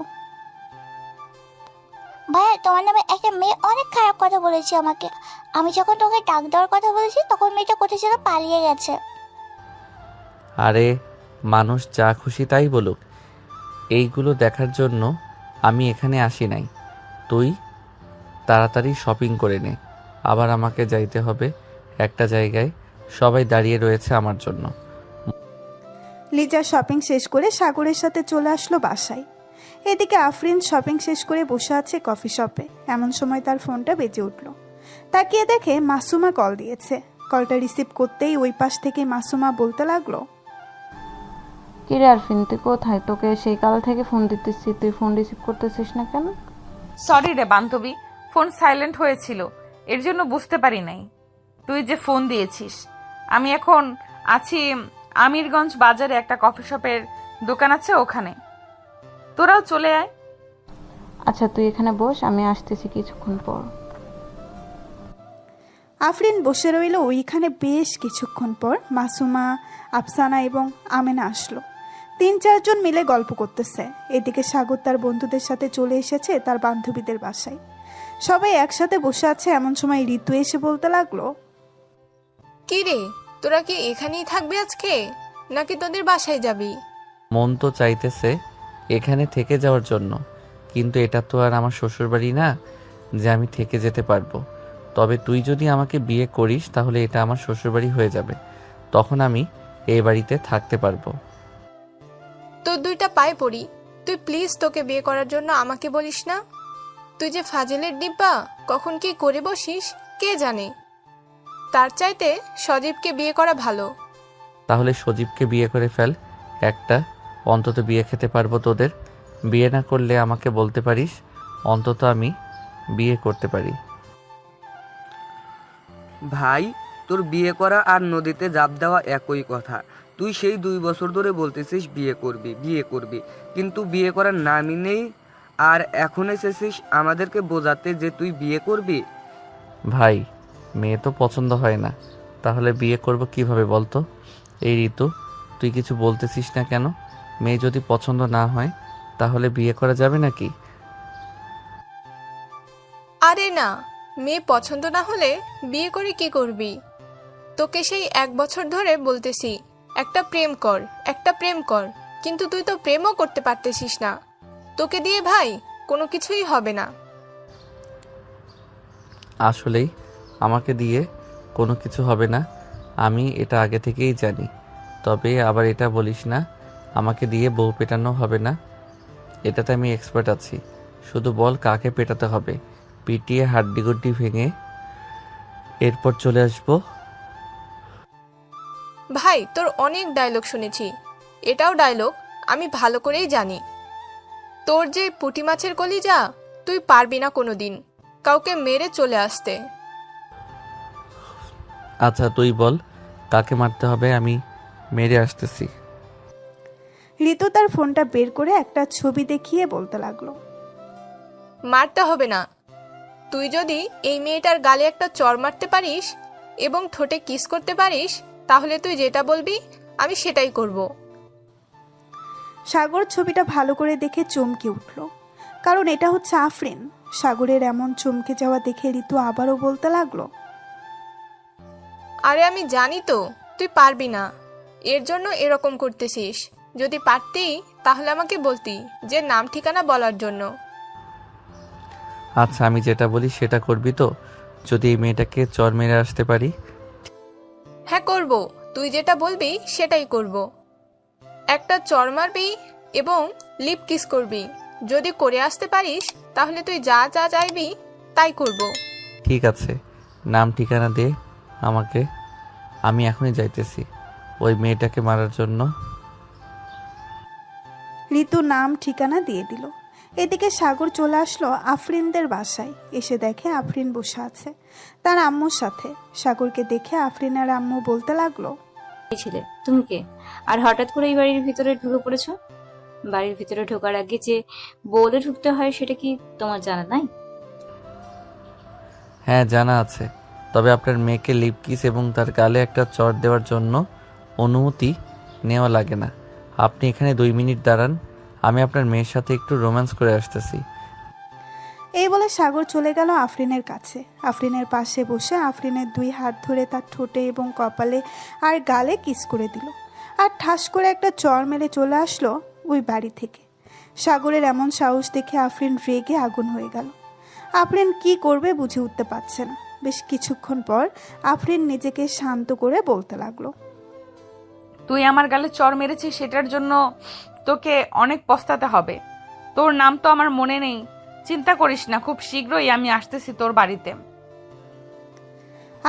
ভাইয়া, তোমার নামে একটা মেয়ে অনেক খারাপ কথা বলেছে আমাকে। আমি যখন তোকে ডাক দেওয়ার কথা বলেছি তখন মেয়েটা কোথায় যেন পালিয়ে গেছে। আরে মানুষ যা খুশি তাই বলুক, এইগুলো দেখার জন্য আমি এখানে আসি নাই। তুই তাড়াতাড়ি শপিং করে নে, আবার আমাকে যাইতে হবে একটা জায়গায়, সবাই দাঁড়িয়ে রয়েছে আমার জন্য। লিজা শপিং শেষ করে সাগরের সাথে চলে আসলো বাসায়। এদিকে আফরিন শপিং শেষ করে বসে আছে কফি শপে। এমন সময় তার ফোনটা বেজে উঠল। তাকিয়ে দেখে মাসুমা কল দিয়েছে। কলটা রিসিভ করতেই ওই পাশ থেকে মাসুমা বলতে লাগলো, কিরে আরফিন, তুই কোথায়? তোকে সেই কাল থেকে ফোন দিতেছি, তুই ফোন রিসিভ করতেছিস না কেন? সরি রে বান্ধবী, ফোন সাইলেন্ট হয়েছিল, এর জন্য বুঝতে পারি নাই তুই যে ফোন দিয়েছিস। আমি এখন আছি আমিরগঞ্জ বাজারে, একটা কফি শপের দোকান আছে ওখানে, তোরাও চলে আয়। আচ্ছা, তুই এখানে বস, আমি আসতেছি কিছুক্ষণ পর। আফরিন বসে রইল ওইখানে। বেশ কিছুক্ষণ পর মাসুমা, আফসানা এবং আমেনা আসলো। 3-4 জন মিলে গল্প করতেছে। এদিকে সাগর তার বন্ধুদের সাথে চলে এসেছে তার বান্ধবীদের বাসায়। সবাই একসাথে বসে আছে। এমন সময় ঋতু এসে বলতে লাগলো, কি রে, তোরা কি এখানেই থাকবি আজকে নাকি তোদের বাসায় যাবি? মন তো চাইতেছে এখানে থেকে যাওয়ার জন্য, কিন্তু এটা তো আর আমার শ্বশুরবাড়ি না যে আমি থেকে যেতে পারবো। তবে তুই যদি আমাকে বিয়ে করিস তাহলে এটা আমার শ্বশুরবাড়ি হয়ে যাবে, তখন আমি এই বাড়িতে থাকতে পারবো। তোর 2টা পায়ে পড়ি, তুই প্লিজ তোকে বিয়ে করার জন্য আমাকে বলিস না। তুই যে ফাজিলের ডিব্বা, কখন কি করে বসিস কে জানে। তার চাইতে সজীবকে বিয়ে করা ভালো। তাহলে সজীবকে বিয়ে করে ফেল, একটা অন্তত বিয়ে খেতে পারবো তোদের। বিয়ে না করলে আমাকে বলতে পারিস, অন্তত আমি বিয়ে করতে পারি। ভাই, তোর বিয়ে করা আর নদীতে জাপ দেওয়া একই কথা। তুই সেই 2 বছর ধরে বলতেছিস বিয়ে করবি বিয়ে করবি, কিন্তু বিয়ে করার নামই নেই। আর এখন এসেছিস আমাদেরকে বোঝাতে যে তুই বিয়ে করবি। ভাই, মেয়ে তো পছন্দ হয় না, তাহলে বিয়ে করব কিভাবে বলতো? এই ঋতু, তুই কিছু বলতেছিস না কেন? মেয়ে যদি পছন্দ না হয় তাহলে বিয়ে করা যাবে নাকি? আরে না, মেয়ে পছন্দ না হলে বিয়ে করে কি করবি? তোকে সেই 1 বছর ধরে বলতেছি একটা প্রেম কর, একটা প্রেম কর, কিন্তু তুই তো প্রেমও করতে পারতেছিস না। তোকে দিয়ে ভাই কোনো কিছুই হবে না। আসলেই আমাকে দিয়ে কোনো কিছু হবে না, আমি এটা আগে থেকেই জানি। তবে আবার এটা বলিস না আমাকে দিয়ে বউ পেটানো হবে না, এটাতে আমি এক্সপার্ট আছি। শুধু বল কাকে পেটাতে হবে, পিটিয়ে হাড্ডিগুড্ডি ভেঙে এরপর চলে আসবো। ভাই, তোর অনেক ডায়লগ শুনেছি, এটাও ডায়লগ আমি ভালো করেই জানি। তোর যে পুঁটি মাছের কলিজা, তুই পারবি না কোনোদিন কাউকে মেরে চলে আসতে। আচ্ছা তুই বল কাকে মারতে হবে, আমি মেরে আসতেছি। ঋতু তার ফোনটা বের করে একটা ছবি দেখিয়ে বলতে লাগলো, মারতে হবে না। তুই যদি এই মেয়েটার গালে একটা চড় মারতে পারিস এবং ঠোঁটে কিস করতে পারিস, তাহলে তুই যেটা বলবি আমি সেটাই করব। সাগর ছবিটা ভালো করে দেখে চমকে উঠল, কারণ এটা হচ্ছে আফরিন। সাগরের এমন চমকে যাওয়া দেখে ঋতু আবারও বলতে লাগলো, আরে আমি জানি তো তুই পারবি না, এর জন্য এরকম করতেছিস। যদি পারতি তাহলে আমাকে বলতি, যে নাম ঠিকানা বলার জন্য। আচ্ছা আমি যেটা বলি সেটা করবি তো? যদি এই মেয়েটাকে চর মেরে আসতে পারি? হ্যাঁ করব, তুই যেটা বলবি সেটাই করব। একটা চড় মারবি এবং লিপ কিস করবি। যদি করে আসতে পারিস তাহলে তুই যা যা চাইবি তাই করব। ঠিক আছে, নাম ঠিকানা দে আমাকে, আমি এখনই যাইতেছি ওই মেয়েটাকে মারার জন্য। ঋতু নাম ঠিকানা দিয়ে দিল। এদিকে সাগর চলে আসলো আফরিনদের বাসায়। এসে দেখে আফরিন বসে আছে তার আম্মুর সাথে। সাগরকে দেখে আফরিনের আম্মু বলতে লাগলো, এই ছেলে তুমি কে, আর হঠাৎ করে এই বাড়ির ভিতরে ঢুকে পড়েছো? বাড়ির ভিতরে ঢোকার আগে যে বলে ঢুকতে হয় সেটা কি তোমার জানা নাই? হ্যাঁ জানা আছে, তবে আপনার মেয়েকে লিপ কিস এবং তার গালে একটা চড় দেওয়ার জন্য অনুমতি নেওয়া লাগে না। আপনি এখানে 2 মিনিট দাঁড়ান, আমি আপনার মেয়ের সাথে একটু রোম্যান্স করে আসতেছি। এই বলে সাগর চলে গেল আফরিনের কাছে। আফরিনের পাশে বসে আফরিনের 2 হাত ধরে তার ঠোঁটে এবং কপালে আর গালে কিস করে দিল, আর ঠাস করে একটা চড় মেরে চলে আসলো ওই বাড়ি থেকে। সাগরের এমন সাহস দেখে আফরিন রেগে আগুন হয়ে গেল। আফরিন কি করবে বুঝে উঠতে পারছে না। বেশ কিছুক্ষণ পর আফরিন নিজেকে শান্ত করে বলতে লাগলো, তুই আমার গালে চড় মেরেছিস, সেটার জন্য তোকে অনেক পস্তাতে হবে। তোর নাম তো আমার মনে নেই, চিন্তা করিস না, খুব শীঘ্রই আমি আসতেছি তোর বাড়িতে।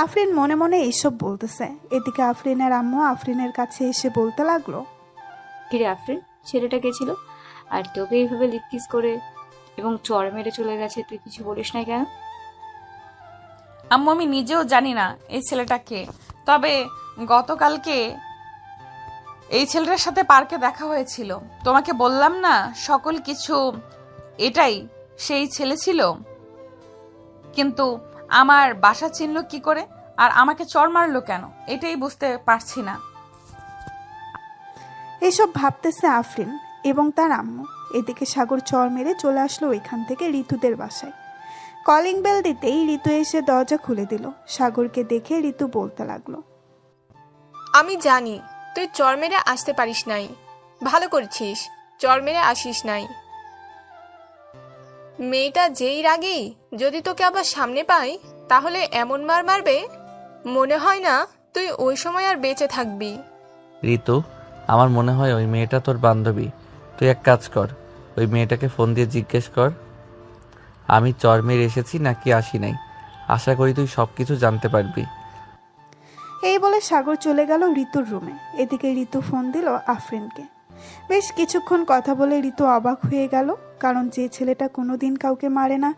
আফরিন মনে মনে এইসব বলতেছে। এদিকে আফরিনের আম্মু আফরিনের কাছে এসে বলতে লাগলো, কিরে আফরিন, ছেলেটা কে ছিল? আর তোকে এইভাবে লিপ কিস করে এবং চড় মেরে চলে গেছে, তুই কিছু বলিস না কেন? আম্মু আমি নিজেও জানি না এই ছেলেটা কে, তবে গতকালকে এই ছেলেটার সাথে পার্কে দেখা হয়েছিল। তোমাকে বললাম না সকল কিছু, এটাই সেই ছেলে ছিল। কিন্তু আমার বাসা চিনল কি করে? আর আমাকে চর মারলো কেন এটাই বুঝতে পারছি না। এসব ভাবতেছে আফরিন এবং তার আম্মু। এদিকে সাগর চর মেরে চলে আসলো ওইখান থেকে ঋতুদের বাসায়। কলিং বেল দিতেই ঋতু এসে দরজা খুলে দিল। সাগরকে দেখে ঋতু বলতে লাগলো, আমি জানি তুই চর মেরে আসতে পারিস নাই, ভালো করেছিস, চর মেরে আসিস নাই। মেয়েটা যেই রাগেই যদি তোকে আবার সামনে পাই তাহলে এমন মার মারবে মনে হয় না তুই ওই সময় আর বেঁচে থাকবি। ঋতু, আমার মনে হয় ওই মেয়েটা তোর বান্ধবী। তুই এক কাজ কর, ওই মেয়েটাকে ফোন দিয়ে জিজ্ঞেস কর আমি চর মেরে এসেছি নাকি আসি নাই। আশা করি তুই সব কিছু জানতে পারবি। এই বলে সাগর চলে গেল ঋতুর রুমে। এদিকে ঋতু ফোন দিল আফরিনকে। বেশ কিছুক্ষণ কথা বলে ঋতু অবাক হয়ে গেল, কারণ যে ছেলেটা কোনোদিন কাউকে মারে না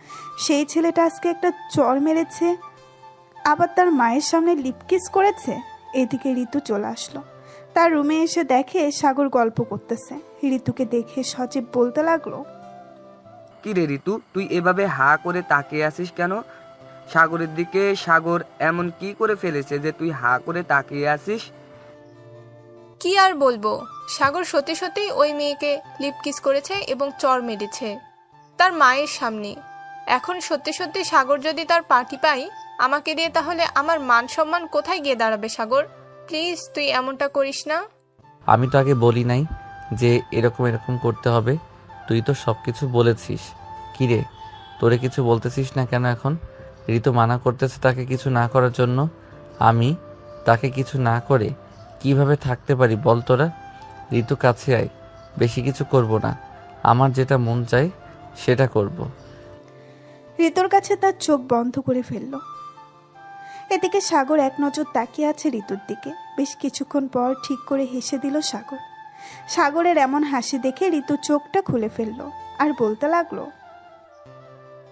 সেই ছেলেটা আজকে একটা চর মেরেছে, আবার তার মায়ের সামনে লিপকিস করেছে। এদিকে ঋতু চলে আসলো। তার রুমে এসে দেখে সাগর গল্প করতেছে। ঋতুকে দেখে সজীব বলতে লাগলো, কি রে ঋতু, তুই এভাবে হা করে তাকিয়ে আছিস কেন সাগরের দিকে? সাগর এমন কি করে ফেলেছে যে তুই হা করে তাকিয়ে আছিস? কি আর বলবো, সাগর সত্যি সত্যি ওই মেয়েকে লিপকিস করেছে এবং চর মেরেছে তার মায়ের সামনে। এখন সত্যি সত্যি সাগর যদি তার পার্টি পাই আমাকে দিয়ে, তাহলে আমার মান সম্মান কোথায় গিয়ে দাঁড়াবে? সাগর প্লিজ তুই এমনটা করিস না। আমি তো আগে বলি নাই যে এরকম এরকম করতে হবে। তুই তো সব কিছু বলেছিস। কিরে, তোরে কিছু বলতেছিস না কেন এখন? ঋতু মানা করতেছে তাকে কিছু না করার জন্য। আমি তাকে কিছু না করে কিভাবে থাকতে পারি বল তোরা? ঋতু কাছে আয়, বেশি কিছু করব না, আমার যেটা মন চায় সেটা করব। ঋতুর কাছে তার চোখ বন্ধ করে ফেলল। এদিকে সাগর এক নজর তাকিয়ে আছে ঋতুর দিকে। বেশ কিছুক্ষণ পর ঠিক করে হেসে দিল সাগর। সাগরের এমন হাসি দেখে ঋতু চোখটা খুলে ফেলল আর বলতে লাগলো,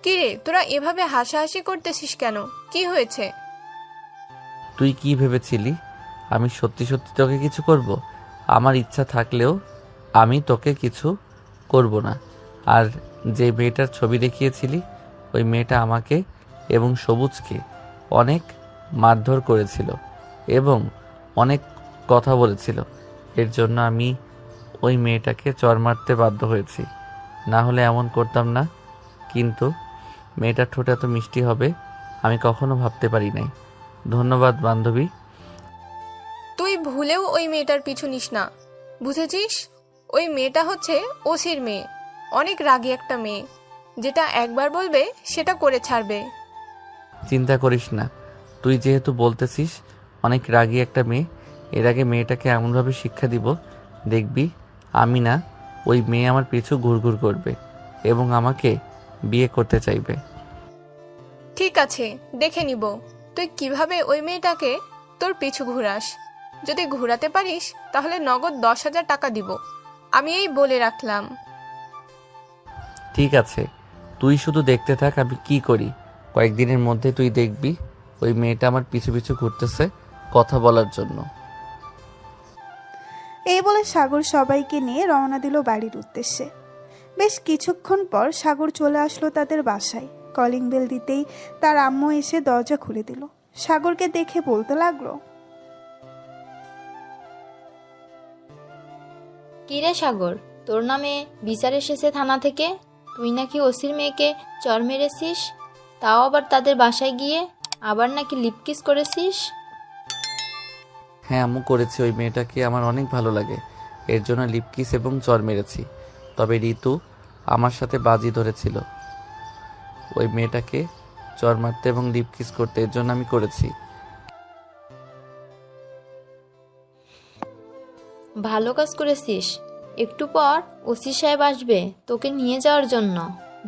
কিরে তোরা এভাবে হাসাহাসি করতেছিস কেন? কি হয়েছে? তুই কি ভেবেছিলি আমি সত্যি সত্যি তোকে কিছু করব? আমার ইচ্ছা থাকলেও আমি তোকে কিছু করব না। আর যে মেয়েটার ছবি দেখিয়েছিলি ওই মেয়েটা আমাকে এবং সবুজকে অনেক মারধর করেছিল এবং অনেক কথা বলেছিল। এর জন্য আমি ওই মেয়েটাকে চর মারতে বাধ্য হয়েছি, না হলে এমন করতাম না। কিন্তু মেয়েটার ঠোঁট এত মিষ্টি হবে আমি কখনো ভাবতে পারি নাই। ধন্যবাদ বান্ধবী। তুই ভুলেও ওই মেয়েটার পিছু নিস না, বুঝেছিস? ওই মেয়েটা হচ্ছে ওসির মেয়ে, অনেক রাগী একটা মেয়ে, যেটা একবার বলবে সেটা করে ছাড়বে। চিন্তা করিস না, তুই যেহেতু বলতেছিস অনেক রাগী একটা মেয়ে, এর আগে মেয়েটাকে এমনভাবে শিক্ষা দিব দেখবি আমি না ওই মেয়ে আমার পিছু ঘুরঘুর করবে এবং আমাকে বিয়ে করতে চাইবে। ঠিক আছে, দেখে নিব তুই কিভাবে ওই মেয়েটাকে তোর পিছু ঘুরাস। যদি ঘুরাতে পারিস তাহলে নগদ 10,000 টাকা দিব, আমি এই বলে রাখলাম। ঠিক আছে, তুই শুধু দেখতে থাক আমি কি করি। কয়েকদিনের মধ্যে তুই দেখবি ওই মেয়েটা আমার পিছু পিছু ঘুরতেছে কথা বলার জন্য। এই বলে সাগর সবাইকে নিয়ে রওনা দিল বাড়ির উদ্দেশ্যে। বেশ কিছুক্ষণ পর সাগর চলে আসলো তাদের বাসায়। কলিং বেল দিতেই তার আম্মু এসে দরজা খুলে দিল। সাগরকে দেখে বলতে লাগলো, কিরে সাগর, তোর নামে বিচার এসেছে থানা থেকে। তুই নাকি ওসির মেয়েকে চর মেরেছিস, তাও আবার তাদের বাসায় গিয়ে, আবার নাকি লিপকিস করেছিস। হ্যাঁ আম্মু, করেছি। ওই মেয়েটাকে আমার অনেক ভালো লাগে, এর জন্য লিপকিস এবং চর মেরেছি। তবে ঋতু আমার সাথে বাজি ধরেছিল ওই মেয়েটাকে চর মারতে এবং লিপকিস করতে, এর জন্য আমি করেছি। ভালো কাজ করেছিস। একটু পর ওসি সাহেব আসবে তোকে নিয়ে যাওয়ার জন্য।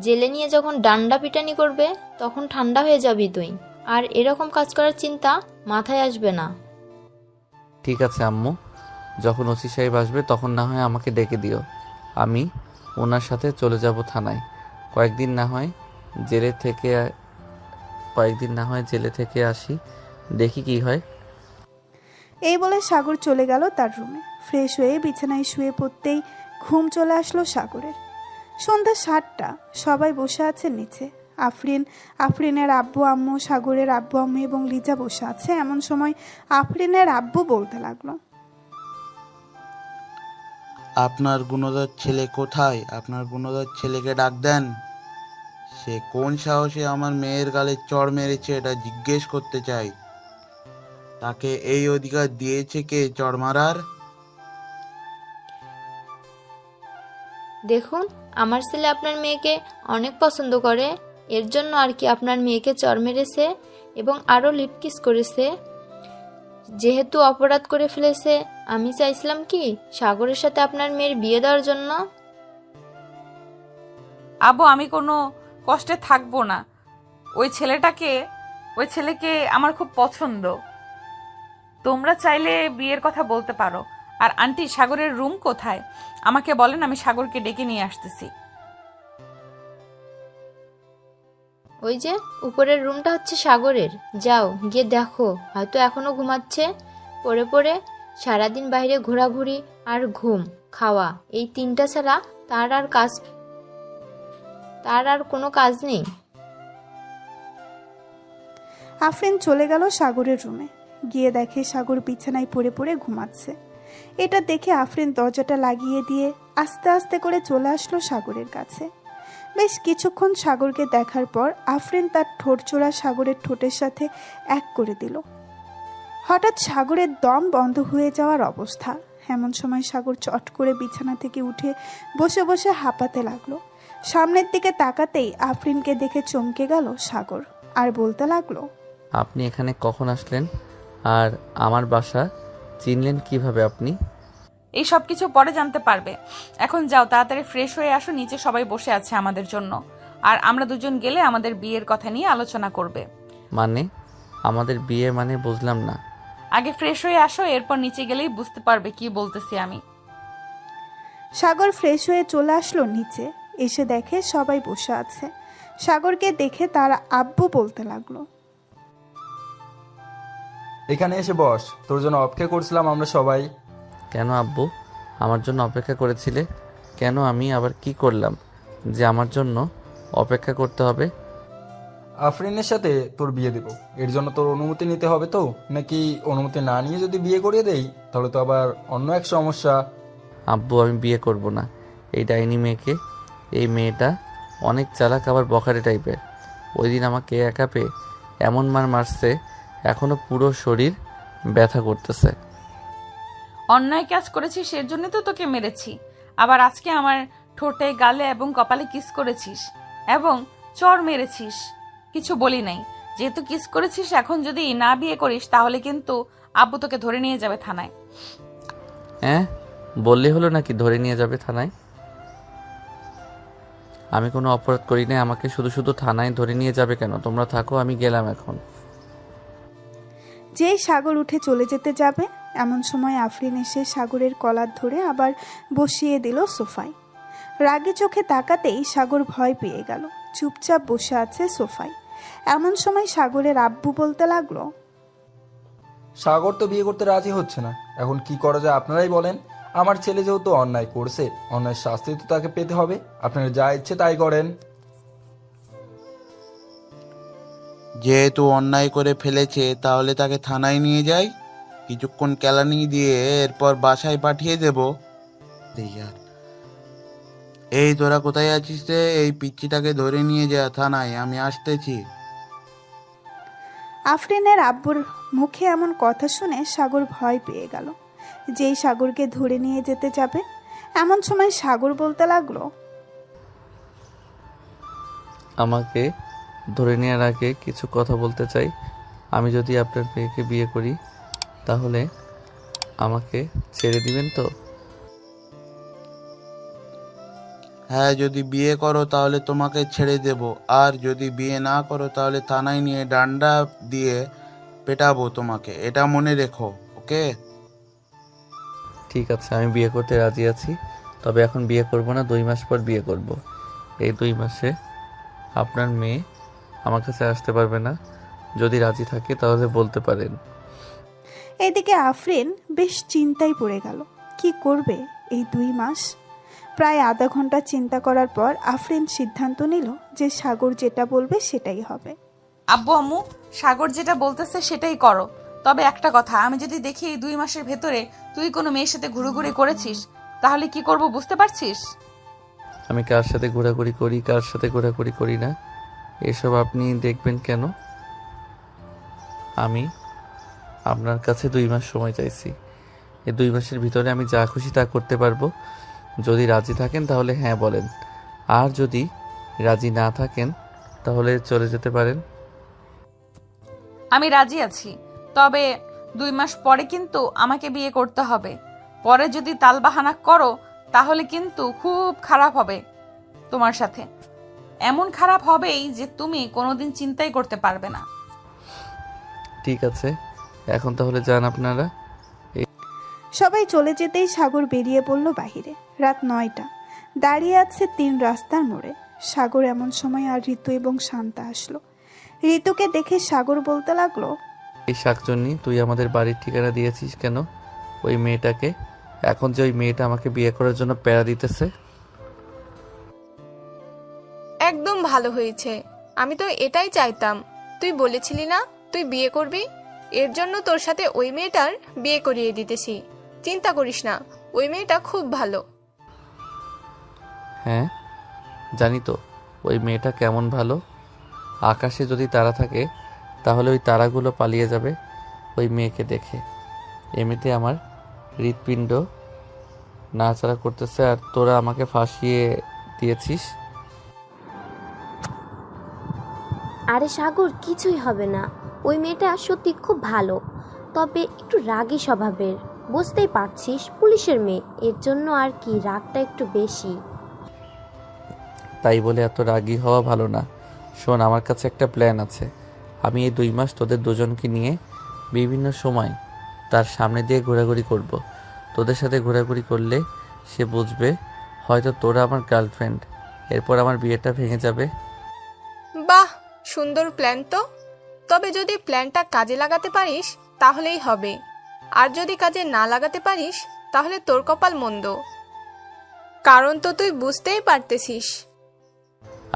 জেলে নিয়ে যখন ডান্ডা পিটানি করবে তখন ঠান্ডা হয়ে যাবি তুই, আর এরকম কাজ করার চিন্তা মাথায় আসবে না। ঠিক আছে আম্মু, যখন ওসি সাহেব আসবে তখন না হয় আমাকে ডেকে দিও, আমি ওনার সাথে চলে যাব থানায়। কয়েকদিন না হয় জেলে থেকে আসি, দেখি কি হয়। এই বলে সাগর চলে গেল তার রুমে। ফ্রেশ হয়ে বিছানায় শুয়ে পড়তেই ঘুম চলে আসলো সাগরের। সন্ধ্যা 7টা, সবাই বসে আছে নিচে। আফরিনের আব্বু আম্মু, সাগরের আব্বু আম্মু এবং লিজা বসে আছে। এমন সময় আফরিনের আব্বু বলতে লাগলো, আপনার গুণধর ছেলে কোথায়? আপনার গুণধর ছেলেকে ডাক দেন। সে কোন সাহসে আমার মেয়ের গালে চড় মেরেছে এটা জিজ্ঞেস করতে চাই। তাকে এই অধিকার দিয়েছে কে চড় মারার? দেখুন, আমার ছেলে আপনার মেয়েকে অনেক পছন্দ করে, এর জন্য আর কি আপনার মেয়েকে চড় মেরেছে এবং আরও লিপ কিস করেছে। যেহেতু অপরাধ করে ফেলেছে, আমি চাইছিলাম কি সাগরের সাথে আপনার মেয়ের বিয়ে দেওয়ার জন্য। আব্বু, আমি কোনো কষ্টে থাকবো না। ওই ছেলেকে আমার খুব পছন্দ। তোমরা চাইলে বিয়ের কথা বলতে পারো। আর আন্টি, সাগরের রুম কোথায় আমাকে বলেন, আমি সাগরকে ডেকে নিয়ে আসতেছি। ওই যে উপরের রুমটা হচ্ছে সাগরের, যাও গিয়ে দেখো, হয়তো এখনো ঘুমাচ্ছে। পড়ে পড়ে সারাদিন বাইরে ঘোরাঘুরি আর ঘুম খাওয়া, এই তিনটা ছাড়া তার আর কোনো কাজ নেই। আফরিন চলে গেল সাগরের রুমে। গিয়ে দেখে সাগর বিছানায় পড়ে পড়ে ঘুমাচ্ছে। এটা দেখে আফরিন দরজাটা লাগিয়ে দিয়ে আস্তে আস্তে করে চলে আসলো সাগরের কাছে। বেশ কিছুক্ষণ সাগরকে দেখার পর আফরিন তার ঠোঁট জোড়া সাগরের ঠোঁটের সাথে এক করে দিল। হঠাৎ সাগরের দম বন্ধ হয়ে যাওয়ার অবস্থা। এমন সময় সাগর চট করে বিছানা থেকে উঠে বসে বসে হাঁপাতে লাগলো। সামনের দিকে তাকাতেই আফরিনকে দেখে চমকে গেল সাগর আর বলতে লাগলো, আপনি এখানে কখন আসলেন? আর আমার বাসা চিনলেন কিভাবে আপনি? এই সব কিছু পরে জানতে পারবে। এখন যাও, তাড়াতাড়ি ফ্রেশ হয়ে আসো, নিচে সবাই বসে আছে আমাদের জন্য। আর আমরা দুজন গেলে আমাদের বিয়ের কথা নিয়ে আলোচনা করবে। মানে আমাদের বিয়ে মানে বুঝলাম না। আগে ফ্রেশ হয়ে আসো, এরপর নিচে গেলেই বুঝতে পারবে কি বলতেছি আমি। সাগর ফ্রেশ হয়ে চলে আসলো নিচে। এসে দেখে সবাই বসে আছে। সাগরকে দেখে তার আব্বু বলতে লাগলো, এখানে এসে বস, তোর জন্য অপেক্ষা করছিলাম আমরা সবাই। কেন আব্বু আমার জন্য অপেক্ষা করেছিলে? কেন আমি আবার কি করলাম যে আমার জন্য অপেক্ষা করতে হবে? আফরিনের সাথে তোর বিয়ে দেব, এর জন্য তোর অনুমতি নিতে হবে তো, নাকি অনুমতি না নিয়ে যদি বিয়ে করিয়ে দেই তাহলে তো আবার অন্য এক সমস্যা। আব্বু, আমি বিয়ে করব না এই ডাইনি মেয়েকে। এই মেয়েটা অনেক চালাক, আবার বখাটে টাইপের। ওই দিন আমাকে একা পেয়ে এমন মারছে, এখনো পুরো শরীর ব্যথা করতেছে। অন্যায় কাজ করেছিস, এর জন্য তো তোকে মেরেছি। আবার আজকে আমার ঠোঁটে, গালে এবং কপালে কিস করেছিস এবং চর মেরেছিস, কিছু বলি নাই। যেহেতু কিস করেছিস, এখন যদি না বিয়ে করিস তাহলে কিন্তু আব্বু তোকে ধরে নিয়ে যাবে থানায়। হ্যাঁ, বললে হলো নাকি ধরে নিয়ে যাবে থানায়? আমি কোনো অপরাধ করি নাই, আমাকে শুধু শুধু থানায় ধরে নিয়ে যাবে কেন? তোমরা থাকো, আমি গেলাম এখন। যেই সাগর উঠে চলে যেতে যাবে, এমন সময় আফরিন এসে সাগরের কলার ধরে আবার বসিয়ে দিল সোফায়। রাগে চোখে তাকাতেই সাগর ভয় পেয়ে গেল, চুপচাপ বসে আছে সোফায়। এমন সময় সাগরের আব্বু বলতে লাগলো, সাগর তো বিয়ে করতে রাজি হচ্ছে না, এখন কি করা যায় আপনারাই বলেন। আমার ছেলে যেহেতু অন্যায় করছে, অন্যায় শাস্তি তো তাকে পেতে হবে। আপনারা যা ইচ্ছে তাই করেন। যেহেতু অন্যায় করে ফেলেছে তাহলে তাকে থানায় নিয়ে যাই, কিছুক্ষণ কেলানি দিয়ে এরপর বাসায় পাঠিয়ে দেব। এই তোরা কোথায় আছিস রে? এই পিচ্চিটাকে ধরে নিয়ে যা থানায়, আমি আসতেছি। আফরিনের আব্বুর মুখে এমন কথা শুনে সাগর ভয় পেয়ে গেল। যেই সাগরকে ধরে নিয়ে যেতে যাবে, এমন সময় সাগর বলতে লাগলো, আমাকে ধরে নেওয়ার আগে কিছু কথা বলতে চাই। আমি যদি আপনার মেয়েকে বিয়ে করি তাহলে আমাকে ছেড়ে দিবেন তো? হ্যাঁ, যদি বিয়ে করো তাহলে তোমাকে ছেড়ে দেব, আর যদি বিয়ে না করো তাহলে থানায় নিয়ে ডান্ডা দিয়ে পেটাবো তোমাকে, এটা মনে রেখো, ওকে? ঠিক আছে, আমি বিয়ে করতে রাজি আছি, তবে এখন বিয়ে করব না, 2 মাস পর বিয়ে করব। এই 2 মাসে আপনার মেয়ে আমার কাছে আসতে পারবে না। যদি রাজি থাকে তাহলে বলতে পারেন। এদিকে আফরিন বেশ চিন্তায় পড়ে গেল, কি করবে এই 2 মাস। প্রায় আধা ঘন্টা চিন্তা করার পর আফরিন সিদ্ধান্ত নিল যে সাগর যেটা বলবে সেটাই হবে। আব্বু আম্মু, সাগর যেটা বলতেছে সেটাই করো। তবে একটা কথা, আমি যদি দেখি 2 মাসের ভেতরে তুই কোনো মেয়ের সাথে ঘুরোঘুরি করেছিস, তাহলে কি করব বুঝতে পারছিস? আমি কার সাথে ঘোরাঘুরি করি, কার সাথে ঘোরাঘুরি করি না, এসব আপনি দেখবেন কেন? আমি আপনার কাছে 2 মাস সময় চাইছি। এই 2 মাসের ভিতরে আমি যা খুশি তা করতে পারবো। যদি রাজি থাকেন তাহলে হ্যাঁ বলেন, আর যদি রাজি না থাকেন তাহলে চলে যেতে পারেন। আমি রাজি আছি, তবে 2 মাস পরে কিন্তু আমাকে বিয়ে করতে হবে। পরে যদি তালবাহানা করো তাহলে কিন্তু খুব খারাপ হবে তোমার সাথে। এমন খারাপ হবেই যে তুমি কোনোদিন চিন্তাই করতে পারবে না। ঠিক আছে, এখন তাহলে যান আপনারা। সবাই চলে যেতেই সাগর বেরিয়ে পড়ল বাহিরে। রাত 9টা, দাঁড়িয়ে আছে 3 রাস্তার মোড়ে। সাগর এমন সময় আর ঋতু এবং শান্তা আসলো। ঋতুকে দেখে সাগর বলতে লাগলো, এই শাকচুন্নি, তুই আমাদের বাড়ির ঠিকানা দিয়েছিস কেন ওই মেয়েটাকে? এখন যে ওই মেয়েটা আমাকে বিয়ে করার জন্য প্যারা দিতেছে। একদম ভালো হয়েছে, আমি তো এটাই চাইতাম। তুই বলেছিলি না তুই বিয়ে করবি, এর জন্য তোর সাথে ওই মেয়েটার বিয়ে করিয়ে দিতেছি। চিন্তা করিস না, ওই মেয়েটা খুব ভালো। হ্যাঁ জানি তো ওই মেয়েটা কেমন ভালো। আকাশে যদি তারা থাকে তাহলে ওই তারাগুলো পালিয়ে যাবে ওই মেয়েকে দেখে। এমনিতে আমার হৃৎপিণ্ড নাড়াচাড়া করতেছে, আর তোরা আমাকে ফাঁসিয়ে দিয়েছিস। আরে সাগর, কিছুই হবে না। ওই মেয়েটা সত্যি খুব ভালো, তবে একটু রাগী স্বভাবের। বুঝতেই পারছিস, পুলিশের মেয়ে, এর জন্য আর কি রাগটা একটু বেশি। তাই বলে এত রাগী হওয়া ভালো না। শোন, আমার কাছে একটা প্ল্যান আছে। আমি এই 2 মাস তোদের দুজনকে নিয়ে বিভিন্ন সময় তার সামনে দিয়ে ঘোরাঘুরি করব। তোদের সাথে ঘোরাঘুরি করলে সে বুঝবে হয়তো তোরা আমার গার্লফ্রেন্ড। এরপর আমার বিয়েটা ভেঙে যাবে। বাহ, সুন্দর প্ল্যান তো। তবে যদি প্ল্যানটা কাজে লাগাতে পারিস তাহলেই হবে, আর যদি কাজে না লাগাতে পারিস তাহলে তোর কপাল মন্দ। কারণ তো তুই বুঝতেই পারতেছিস।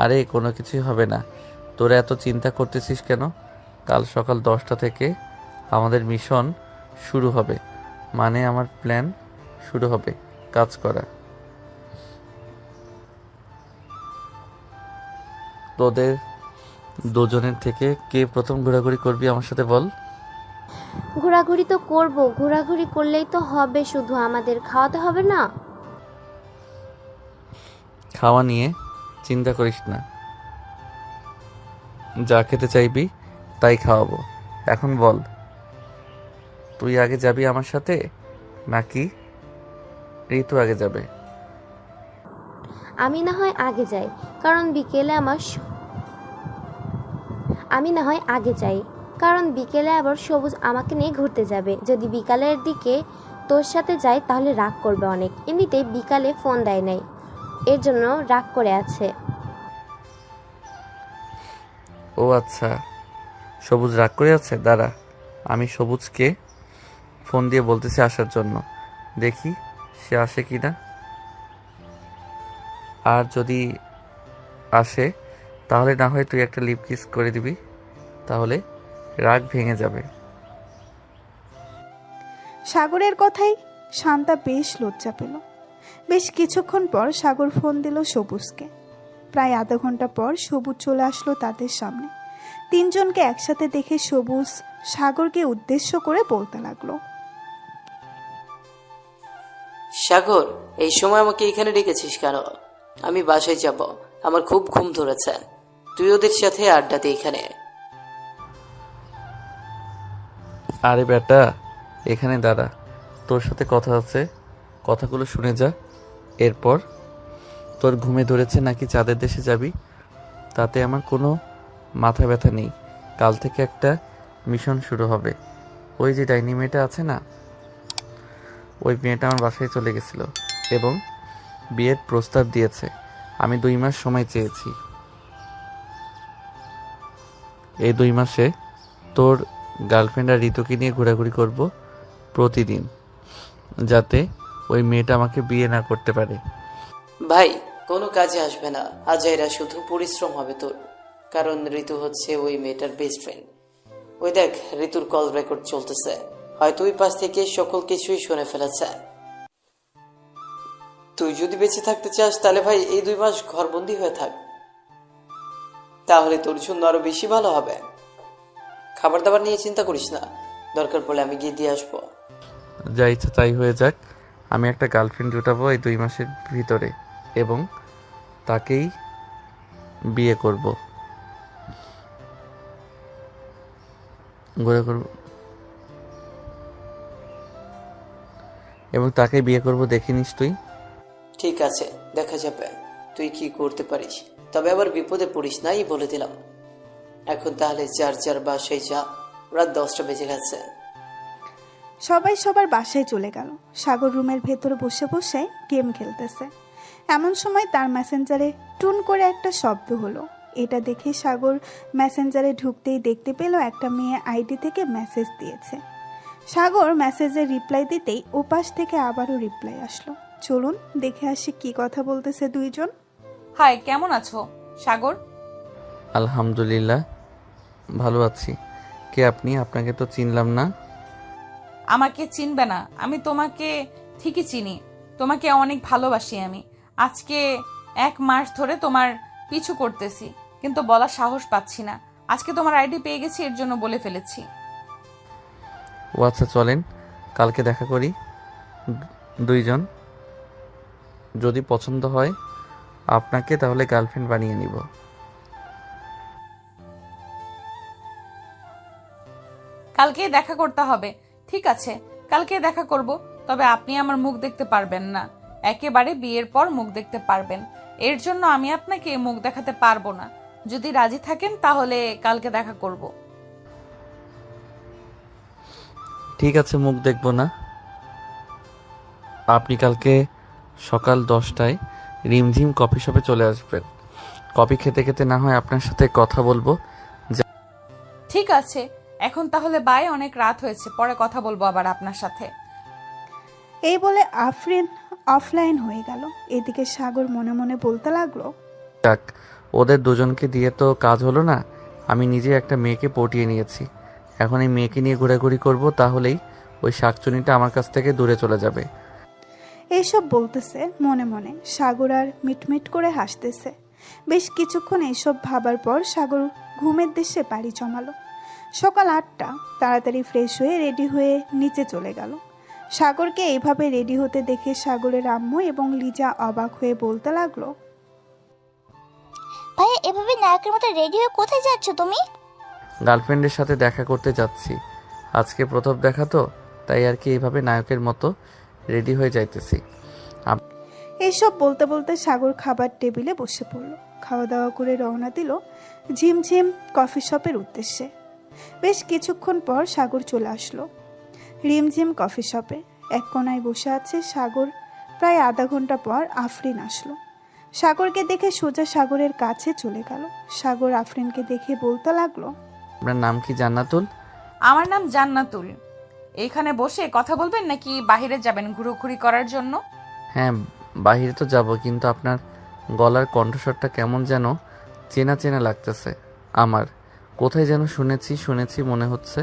আরে কোনো কিছুই হবে না, তোরা এত চিন্তা করতেছিস কেন? কাল সকাল 10টা থেকে আমাদের মিশন শুরু হবে, মানে আমার প্ল্যান শুরু হবে কাজ করা। তোদের দুজনের থেকে কে প্রথম ঘোরাঘুরি করবি আমার সাথে বল? ঘোরাঘুরি তো করব, ঘোরাঘুরি করলেই তো হবে, শুধু আমাদের খাওয়াতে হবে না? খাওয়া নিয়ে চিন্তা করিস না, যা খেতে চাইবি তাই খাওয়াবো। এখন বল, তুই আগে যাবি আমার সাথে নাকি ঋতু আগে যাবে? আমি না হয় আগে যাই, কারণ বিকেলে আবার সবুজ আমাকে নিয়ে ঘুরতে যাবে। যদি বিকালের দিকে তোর সাথে যাই তাহলে রাগ করবে অনেক। এমনিতেই বিকালে ফোন দেয় নাই, এর জন্য রাগ করে আছে। ও আচ্ছা, সবুজ রাগ করে আছে। দাঁড়া, আমি সবুজকে ফোন দিয়ে বলতেছি আসার জন্য, দেখি সে আসে কি না। আর যদি আসে তাহলে না হয় তুই একটা লিপ কিস করে দিবি, তাহলে রাগ ভেঙে যাবে। সাগরের কথাই শান্তা বেশ লজ্জা পেল। বেশ কিছুক্ষণ পর সাগর ফোন দিল সবুজকে। প্রায় আধা ঘন্টা পর সবুজ চলে আসলো তাদের সামনে। 3 জনকে একসাথে দেখে সবুজ সাগরকে উদ্দেশ্য করে বলতে লাগলো, সাগর, এই সময় আমাকে এখানে ডেকেছিস কেন? আমি বাসায় যাব, আমার খুব ঘুম ধরেছে। তুই ওদের সাথে আড্ডা দে এখানে। আরে বেটা, এখানে দাঁড়া, তোর সাথে কথা আছে, কথাগুলো শুনে যা। এরপর তোর ঘুমে ধরেছে নাকি চাঁদের দেশে যাবি, তাতে আমার কোনো মাথা ব্যথা নেই। কাল থেকে একটা মিশন শুরু হবে। ওই যে ডাইনি মেয়েটা আছে না, ওই মেয়েটা আমার বাসায় চলে গেছিল এবং বিয়ের প্রস্তাব দিয়েছে। আমি 2 মাস সময় চেয়েছি। এই 2 মাসে তোর গার্লফ্রেন্ড আর ঋতুকে নিয়ে ঘোরাঘুরি করব প্রতিদিন, যাতে ওই মেয়েটা আমাকে বিয়ে না করতে পারে। ভাই, কোনো কাজে আসবে না। আজাইরা শুধু পরিশ্রম হবে তোর, কারণ ঋতু হচ্ছে ওই মেয়েটার বেস্ট ফ্রেন্ড। ওই দেখ, ঋতুর কল রেকর্ড চলতেছে, হয়তো ওই পাশ থেকে সকল কিছুই শুনে ফেলেছে। তুই যদি বেঁচে থাকতে চাস তাহলে ভাই এই 2 মাস ঘরবন্দি হয়ে থাক, তাহলে তোর জন্য আরো বেশি ভালো হবে। খাবার দাবার নিয়ে চিন্তা করিস না, দরকার পড়লে আমি গিয়ে দিয়ে আসবো। যা ইচ্ছা তাই হয়ে যাক, আমি একটা গার্লফ্রেন্ড জুটাবো এই 2 মাসের ভিতরে এবং তাকেই বিয়ে করব। এবং তাকেই বিয়ে করব, দেখে নিস তুই। ঠিক আছে, দেখা যাবে তুই কি করতে পারিস, তবে আবার বিপদে পড়িস নাই বলে দিলাম। এখন তাহলে যার যার বাসায় যা, রাত 10টা বেজে গেছে। সবাই সবার বাসায় চলে গেল। সাগর রুমের ভেতরে বসে বসে গেম খেলতেছে। এমন সময় তার মেসেঞ্জারে টুন করে একটা শব্দ হলো। এটা দেখে সাগর মেসেঞ্জারে ঢুকতেই দেখতে পেল একটা মেয়ে আইডি থেকে মেসেজ দিয়েছে। সাগর মেসেজের রিপ্লাই দিতেই ওপাশ থেকে আবারও রিপ্লাই আসলো। চলুন দেখে আসি কি কথা বলতেছে দুইজন। হাই, কেমন আছো সাগর? আলহামদুলিল্লাহ ভালো আছি। কে আপনি? আপনাকে তো চিনলাম না। আমাকে চিনবে না? আমি তোমাকে ঠিকই চিনি, তোমাকে অনেক ভালোবাসি আমি। আজকে 1 মাস ধরে তোমার পিছু করতেছি, কিন্তু বলার সাহস পাচ্ছি না। আজকে তোমার আইডি পেয়ে গেছি, এর জন্য বলে ফেলেছি। ও আচ্ছা, চলেন কালকে দেখা করি দুইজন। যদি পছন্দ হয় আপনাকে তাহলে গার্লফ্রেন্ড বানিয়ে নিব। কালকে দেখা করতে হবে। ঠিক আছে, কালকে দেখা করব, তবে আপনি আমার মুখ দেখতে পারবেন না। একেবারে বিয়ের পর মুখ দেখতে পারবেন, এর জন্য আমি আপনাকে মুখ দেখাতে পারবো না। যদি রাজি থাকেন তাহলে কালকে দেখা করব। ঠিক আছে, মুখ দেখব না। আপনি কালকে সকাল 10টায় রিমঝিম কফি শপে চলে আসবেন। কফি খেতে খেতে না হয় আপনার সাথে কথা বলবো। ঠিক আছে, এখন তাহলে বাই, অনেক রাত হয়েছে, পরে কথা বলবো আবার আপনার সাথে। এই বলে আফরিন অফলাইন হয়ে গেল। এদিকে সাগর মনে মনে বলতে লাগলো, যাক, ওদের দুজনকে দিয়ে তো কাজ হলো না। আমি নিজে একটা মেয়েকে পটিয়ে নিয়েছি, এখন এই মেয়েকে নিয়ে ঘোরাঘুরি করব, তাহলেই ওই শাকচুনিটা আমার কাছ থেকে দূরে চলে যাবে। এইসব বলতেছে মনে মনে। সাগর আর মিটমিট করে হাসতেছে। বেশ কিছুক্ষণ এইসব ভাবার পর সাগর ঘুমের দেশে পাড়ি জমালো। সকাল 8টা। তাড়াতাড়ি ফ্রেশ হয়ে রেডি হয়ে নিচে চলে গেল। সাগরকে এইভাবে রেডি হতে দেখে সাগরের আম্মু এবং লিজা অবাক হয়ে বলতে লাগলো, ভাইয়া এভাবে নায়কের মতো রেডি হয়ে কোথায় যাচ্ছ তুমি? গার্লফ্রেন্ডের সাথে দেখা করতে যাচ্ছি। আজকে প্রথম দেখা তো, তাই আর কি এইভাবে নায়কের মতো রেডি হয়ে যাইতেছি। এইসব বলতে বলতে সাগর খাবার টেবিলে বসে পড়ল। খাওয়া দাওয়া করে রওনা দিল ঝিমঝিম কফি শপের উদ্দেশ্যে। বেশ কিছুক্ষণ পর সাগর চলে আসলো রিমঝিম কফি শপে। এক কোনায় বসে আছে সাগর। প্রায় আধা ঘন্টা পর আফরিন আসলো। সাগরকে দেখে সোজা সাগরের কাছে চলে গেল। সাগর আফরিনকে দেখে বলতে লাগলো, আপনার নাম কি জান্নাতুল? আমার নাম জান্নাতুল। এইখানে বসে কথা বলবেন নাকি বাইরে যাবেন ঘুরোঘুরি করার জন্য? হ্যাঁ, বাইরে তো যাব, কিন্তু আপনার গলার কণ্ঠস্বরটা কেমন যেন চেনা চেনা লাগতেছে আমার। কোথায় যেন শুনেছি মনে হচ্ছে।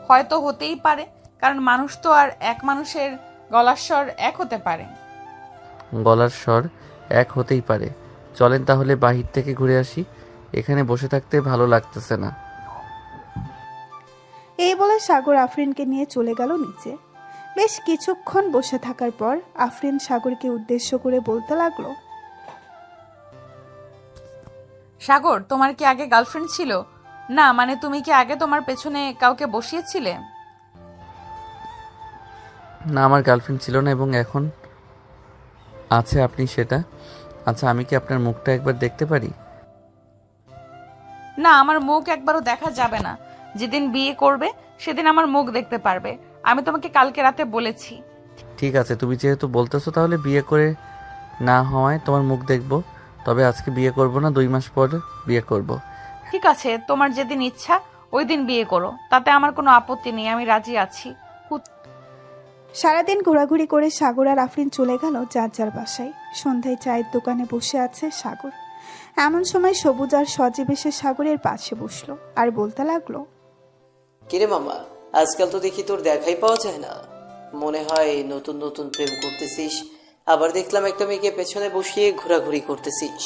হয়তো হতেই পারে, কারণ মানুষ তো আর এক মানুষের গলার স্বর এক হতে পারে। গলার স্বর এক হতেই পারে। চলেন তাহলে বাহির থেকে ঘুরে আসি, এখানে বসে থাকতে ভালো লাগতেছে না। এই বলে সাগর আফরিনকে নিয়ে চলে গেল নিচে। বেশ কিছুক্ষণ বসে থাকার পর আফরিন সাগরকে উদ্দেশ্য করে বলতে লাগলো, সাগর, তোমার কি আগে গার্লফ্রেন্ড ছিল? না, মানে তুমি কি আগে তোমার পেছনে কাউকে বসিয়েছিলে? না, আমার গার্লফ্রেন্ড ছিল না এবং এখন আছে আপনি সেটা। আচ্ছা, আমি কি আপনার মুখটা একবার দেখতে পারি? না, আমার মুখ একবারও দেখা যাবে না। যেদিন বিয়ে করবে সেদিন আমার মুখ দেখতে পারবে। আমি তোমাকে কালকে রাতে বলেছি। ঠিক আছে, তুমি যেহেতু বলতেছো তাহলে বিয়ে করে না হওয়ায় তোমার মুখ দেখবো। তবে আজকে বিয়ে করব না, 2 মাস পর বিয়ে করব। ঠিক আছে, তোমার যেদিন ইচ্ছা ওই দিন বিয়ে করো, তাতে আমার কোনো আপত্তি নেই, আমি রাজি আছি। সারাদিন ঘোরাঘুরি করে সাগর আর আফরিন চলে গেল যার যার বাসায়। সন্ধ্যায় চায়ের দোকানে বসে আছে সাগর। এমন সময় সবুজ আর সজীব এসে সাগরের পাশে বসলো আর বলতে লাগলো, কিরে মামা, আজকাল তো দেখি তোর দেখাই পাওয়া যায় না। মনে হয় নতুন নতুন প্রেম করতেছিস, আবার দেখলাম একটা মেয়েকে পেছনে বসিয়ে ঘোরাঘুরি করতেছিস।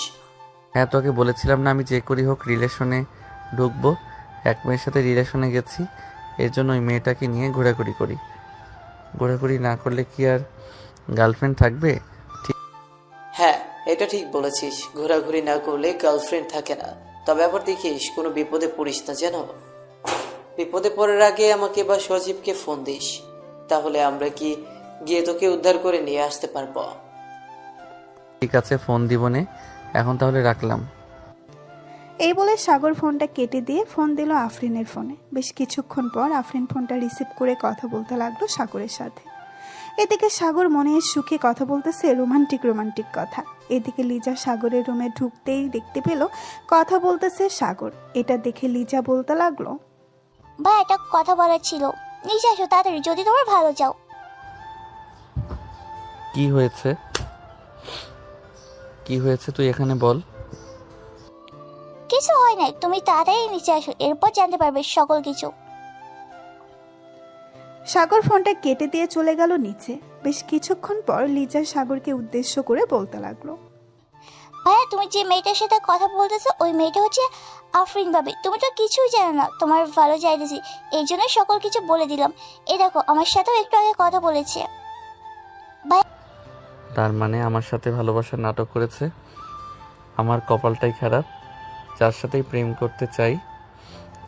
হ্যাঁ, তোকে বলেছিলাম না আমি যে করি হোক রিলেশনে ঢুকবো। এক মেয়ের সাথে রিলেশনে গেছি, এর জন্য ওই মেয়েটাকে নিয়ে ঘোরাঘুরি করি। ঘোরাঘুরি না করলে কি আর গার্লফ্রেন্ড থাকবে? হ্যাঁ, এটা ঠিক বলেছিস, ঘোরাঘুরি না করলে গার্লফ্রেন্ড থাকে না। তবে আবার দেখিস কোনো বিপদে পড়িস না যেন। বিপদে পড়ার আগে আমাকে বা সজীবকে ফোন দিস, তাহলে আমরা কি গিয়ে তোকে উদ্ধার করে নিয়ে আসতে পারবো। ঠিক আছে, ফোন দিবনে। এখন তাহলে রাখলাম। এই বলে সাগর ফোনটা কেটে দিয়ে ফোন দিল আফরিনের ফোনে। বেশ কিছুক্ষণ পর আফরিন ফোনটা রিসিভ করে কথা বলতে লাগলো সাগরের সাথে। এদিকে সাগর মনের সুখে কথা বলতেছে রোমান্টিক রোমান্টিক কথা। এদিকে লিজা সাগরের রুমে ঢুকতেই দেখতে পেল কথা বলতেছে সাগর। এটা দেখে লিজা বলতে লাগলো, ভাই একটা কথা বলার ছিল, নিচে আসো তাড়াতাড়ি যদি তোমার ভালো চাও। কি হয়েছে? কি হয়েছে তুই এখানে বল। কিছু হয় নাই, তুমি তাড়াতাড়ি নিচে আসো, এরপর জানতে পারবে সকল কিছু। সাগর ফোনটা কেটে দিয়ে চলে গেল নিচে। বেশ কিছুক্ষণ পর লিজা সাগরকে উদ্দেশ্য করে বলতে লাগলো, ভাইয়া তুমি যে মেয়েটার সাথে কথা বলতেছো ওই মেয়েটা হচ্ছে আফরিন ভাবি। তুমি তো কিছুই জানো না, তোমার ভালো চাইতেছি এই জন্য সকল কিছু বলে দিলাম। এই দেখো আমার সাথেও একটু আগে কথা বলেছে। তার মানে আমার সাথে ভালোবাসার নাটক করেছে। আমার কপালটাই খারাপ, যার সাথেই প্রেম করতে চাই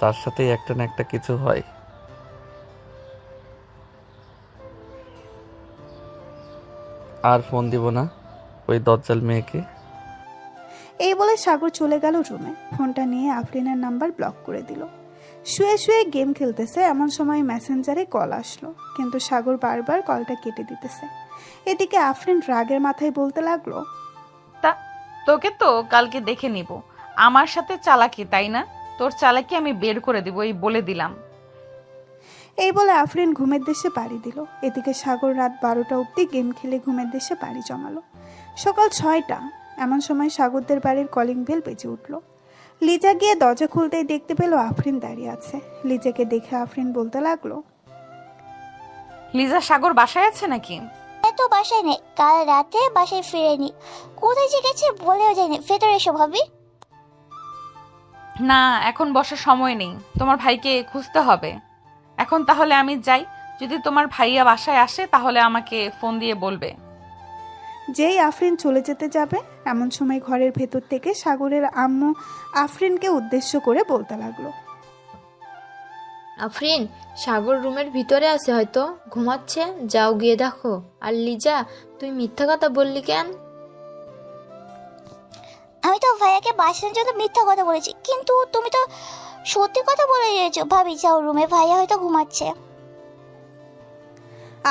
তার সাথেই একটা না একটা কিছু হয়। আর ফোন দিব না ওই দজ্জাল মেয়েকে। এই বলে সাগর চলে গেল রুমে। ফোনটা নিয়ে আফরিনের নাম্বার ব্লক করে দিল। শুয়ে শুয়ে গেম খেলতেছে এমন সময় মেসেঞ্জারে কল আসলো, কিন্তু সাগর বারবার কলটা কেটে দিতেছে। এদিকে আফরিন রাগের মাথায় বলতে লাগলো, তা তোকে তো কালকে দেখে নিব। আমার সাথে চালাকি, তাই না? তোর চালাকি আমি বের করে দিব, এই বলে দিলাম। এই বলে আফরিন ঘুমের দেশে পাড়ি দিল। এদিকে সাগর রাত 12টা অবধি গেম খেলে ঘুমের দেশে পাড়ি জমালো। সকাল 6টা এমন সময় সাগরদের বাড়ির কলিং বেল বেজে উঠল। লিজা গিয়ে দরজা খুলতেই দেখতে পেল আফরিন দাঁড়িয়ে আছে। লিজাকে দেখে আফরিন বলতে লাগলো, লিজা, সাগর বাসায় আছে নাকি? তো বাসায় নেই, কাল রাতে বাসায় ফিরেনি। কোথায় যে গেছে বলেও যায়নি। ভেতরে এসো ভাবি। না, এখন বসার সময় নেই, তোমার ভাইকে খুঁজতে হবে। এখন তাহলে আমি যাই, যদি তোমার ভাইয়া বাসায় আসে তাহলে আমাকে ফোন দিয়ে বলবে। যেই আফরিন চলে যেতে যাবে এমন সময় ঘরের ভেতর থেকে সাগরের আম্মু আফরিনকে উদ্দেশ্য করে বলতে লাগলো, আফরিন, সাগর রুমের ভিতরে আছে, হয়তো ঘুমাচ্ছে, যাও গিয়ে দেখো। আর লিজা, তুই মিথ্যা কথা বললি কেন? আমি তো ভাইয়াকে বাঁচানোর জন্য মিথ্যা কথা বলেছি, কিন্তু তুমি তো সত্যি কথা বলে দিয়েছো। ভাবি যাও রুমে, ভাইয়া হয়তো ঘুমাচ্ছে।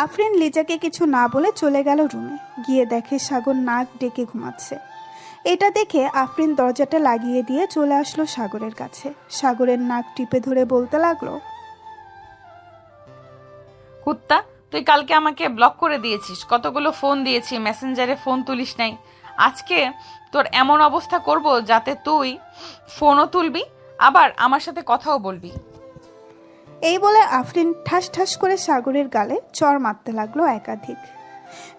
আফরিন লিজাকে কিছু না বলে চলে গেল রুমে। গিয়ে দেখে সাগর নাক ডেকে ঘুমাচ্ছে। এটা দেখে আফরিন দরজাটা লাগিয়ে দিয়ে চলে আসলো সাগরের কাছে। সাগরের নাক টিপে ধরে বলতে লাগলো, কুত্তা, তুই কালকে আমাকে ব্লক করে দিয়েছিস, কতগুলো ফোন দিয়েছি, মেসেঞ্জারে ফোন তুলিস নাই। আজকে তোর এমন অবস্থা করব যাতে তুই ফোনও তুলবি আবার আমার সাথে কথাও বলবি। এই বলে আফরিন ঠাস ঠাস করে সাগরের গালে চড় মারতে লাগলো একাধিক।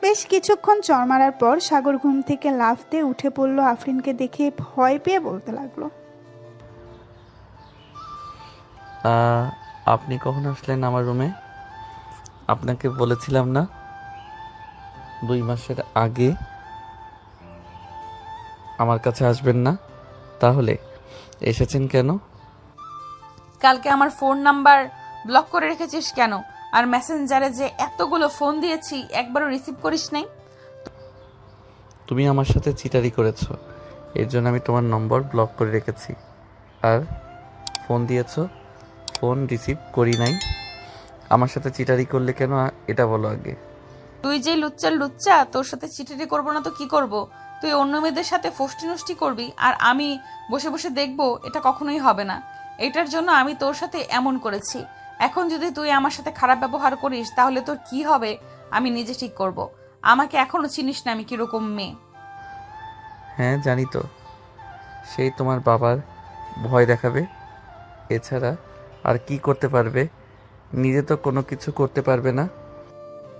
বেশ কিছুক্ষণ চড় মারার পর সাগর ঘুম থেকে লাফ দিয়ে উঠে পড়লো। আফরিনকে দেখে ভয় পেয়ে বলতে লাগলো, আপনি কখন আসলেন আমার রুমে? আপনাকে বলেছিলাম না 2 মাসের আগে আমার কাছে আসবেন না, তাহলে এসেছেন কেন? কালকে আমার ফোন নাম্বার ব্লক করে রেখেছিস কেন? আর মেসেঞ্জারে যে এতগুলো ফোন দিয়েছি একবারও রিসিভ করিস নাই। তুমি আমার সাথে চিটারি করেছো, এর জন্য আমি তোমার নম্বর ব্লক করে রেখেছি। আর ফোন দিয়েছো, ফোন রিসিভ করি নাই। আমার সাথে চিটারি করলে কেন এটা বলো আগে। তুই যে লুচ্চা, তোর সাথে চিঠিটি করবো না তো কি করব? তুই অন্য মেয়েদের সাথে ফষ্টি নষ্টি করবি আর আমি বসে বসে দেখবো, এটা কখনোই হবে না। এটার জন্য আমি তোর সাথে এমন করেছি। এখন যদি তুই আমার সাথে খারাপ ব্যবহার করিস তাহলে তোর কি হবে আমি নিজে ঠিক করব। আমাকে এখনো চিনিস না আমি কিরকম মেয়ে। হ্যাঁ জানি তো, সেই তোমার বাবার ভয় দেখাবে, এছাড়া আর কি করতে পারবে? নিজে তো কোনো কিছু করতে পারবে না।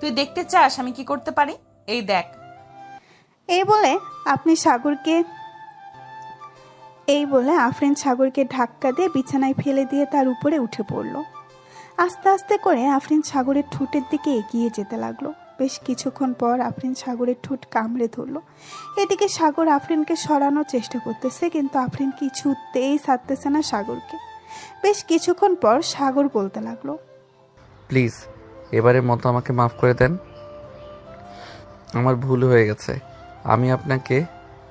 তুই দেখতে চাস আমি কি করতে পারি? এই দেখ। এই বলে আফরিন সাগরকে ধাক্কা দিয়ে বিছানায় ফেলে দিয়ে তার উপরে উঠে পড়ল। আস্তে আস্তে করে আফরিন সাগরের ঠোঁটের দিকে এগিয়ে যেতে লাগলো। বেশ কিছুক্ষণ পর আফরিন সাগরের ঠোঁট কামড়ে ধরলো। এদিকে সাগর আফরিনকে সরানোর চেষ্টা করতেছে, কিন্তু আফরিন কিছুতেই ছাড়তেছে না সাগরকে। বেশ কিছুক্ষণ পর সাগর বলতে লাগলো, প্লিজ এবারের মতো আমাকে মাফ করে দেন। আমার ভুল হয়ে গেছে, আমি আপনাকে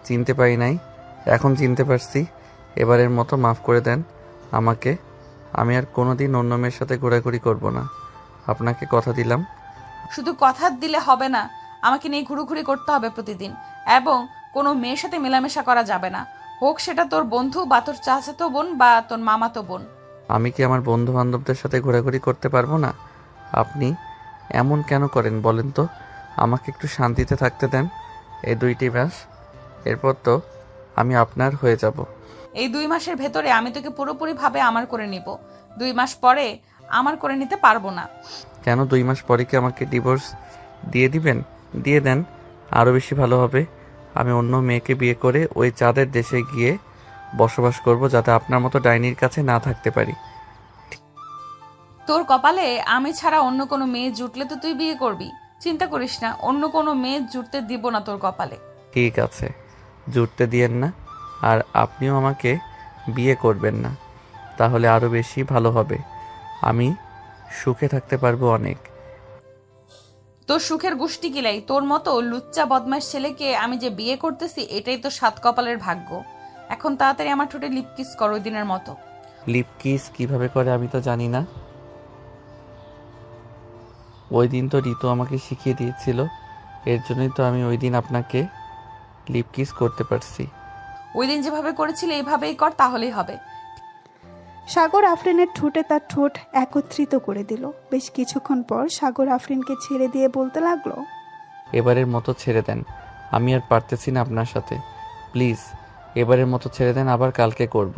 চিনতে পারি নাই, এখন চিনতে পারছি। এবারের মতো মাফ করে দেন আমাকে। আমি আর কোনোদিন অন্য মেয়ের সাথে ঘোরাঘুরি করব না, আপনাকে কথা দিলাম। শুধু কথা দিলে হবে না, আমাকে নিয়ে ঘুরুঘুরি করতে হবে প্রতিদিন, এবং কোনো মেয়ের সাথে মেলামেশা করা যাবে না, হোক সেটা তোর বন্ধু বা তোর চাচাতো বোন বা তোর মামাতো বোন। আমি কি আমার বন্ধু বান্ধবদের সাথে ঘোরাঘুরি করতে পারবো না? আপনি এমন কেন করেন বলেন তো? আমাকে একটু শান্তিতে থাকতে দেন এই 2টি মাস, এরপর তো আমি আপনার হয়ে যাব। এই 2 মাসের ভেতরে আমি তোকে পুরোপুরিভাবে আমার করে নিব। 2 মাস পরে আমার করে নিতে পারবো না। কেন 2 মাস পরে কি আমাকে ডিভোর্স দিয়ে দিবেন? দিয়ে দেন, আরও বেশি ভালো হবে। আমি অন্য মেয়েকে বিয়ে করে ওই চাঁদের দেশে গিয়ে বসবাস করব, যাতে আপনার মতো ডাইনির কাছে না থাকতে পারি। তোর কপালে আমি ছাড়া অন্য কোনো মেয়ে জুটলে তো তুই বিয়ে করবি। চিন্তা করিস না, অন্য কোনো মেয়ে জুটতে দিব না তোর কপালে। ঠিক আছে, জুটতে দিয়েন না, আর আপনিও আমাকে বিয়ে করবেন না, তাহলে আরও বেশি ভালো হবে। আমি সুখে থাকতে পারবো অনেক। তোর সুখের গুষ্টি কিলাই, তোর মতো লুচ্চা বদমাস ছেলেকে আমি যে বিয়ে করতেছি এটাই তো 7 কপালের ভাগ্য। এখন তাড়াতাড়ি আমার ঠোঁটে লিপ কিস কর ওই দিনের মতো। লিপ কিস কিভাবে করে আমি তো জানি না। ওই দিন তো ঋতু আমাকে শিখিয়ে দিয়েছিল, এর জন্যই তো আমি ওই দিন আপনাকে লিপ কিস করতে পারছি। ওই দিন যেভাবে করেছিলে এইভাবেই কর, তাহলেই হবে। সাগর আফরিনের ঠোঁটে তার ঠোঁট একত্রিত করে দিল। বেশ কিছুক্ষণ পর সাগর আফরিনকে ছেড়ে দিয়ে বলতে লাগলো, এবারের মতো ছেড়ে দেন, আমি আর পারতেছি না আপনার সাথে। প্লিজ এবারের মতো ছেড়ে দেন, আবার কালকে করব।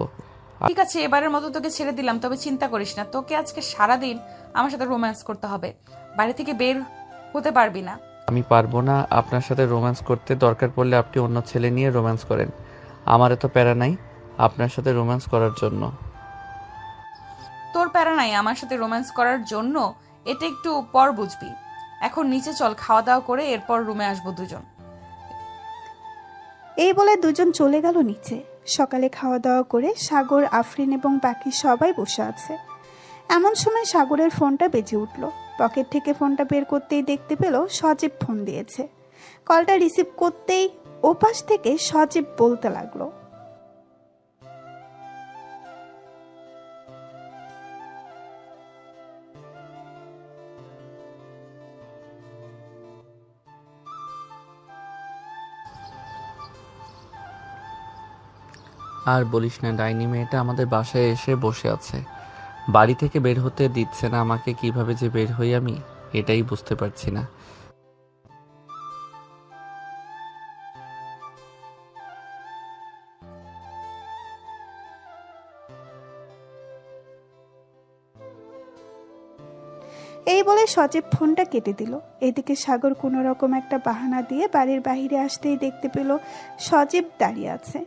ঠিক আছে, এবারের মতো তোকে ছেড়ে দিলাম, তবে চিন্তা করিস না, তোকে আজকে সারাদিন আমার সাথে রোম্যান্স করতে হবে। বাড়ি থেকে বের হতে পারবি না। আমি পারবো না আপনার সাথে রোম্যান্স করতে, দরকার পড়লে আপনি অন্য ছেলে নিয়ে রোম্যান্স করেন, আমার এত প্যারা নাই আপনার সাথে রোম্যান্স করার জন্য। তোর প্যারা নাই আমার সাথে রোম্যান্স করার জন্য, এটা একটু পর বুঝবি। এখন নিচে চল, খাওয়া দাওয়া করে এরপর রুমে আসবো দুজন। এই বলে দুজন চলে গেল নিচে। সকালে খাওয়া দাওয়া করে সাগর, আফরিন এবং বাকি সবাই বসে আছে। এমন সময় সাগরের ফোনটা বেজে উঠল। পকেট থেকে ফোনটা বের করতেই দেখতে পেল সজীব ফোন দিয়েছে। কলটা রিসিভ করতেই ওপাশ থেকে সজীব বলতে লাগলো, আর বলিস না, ডাইনি মেয়েটা আমাদের বাসায় এসে বসে আছে, বাড়ি থেকে বের হতে দিচ্ছে না আমাকে। কিভাবে যে বের হই আমি এটাই বুঝতে পারছি না। এই বলে সজীব ফোনটা কেটে দিল। এদিকে সাগর কোনো রকম একটা বাহানা দিয়ে বাড়ির বাইরে আসতেই দেখতে পেল সজীব দাঁড়িয়ে আছে।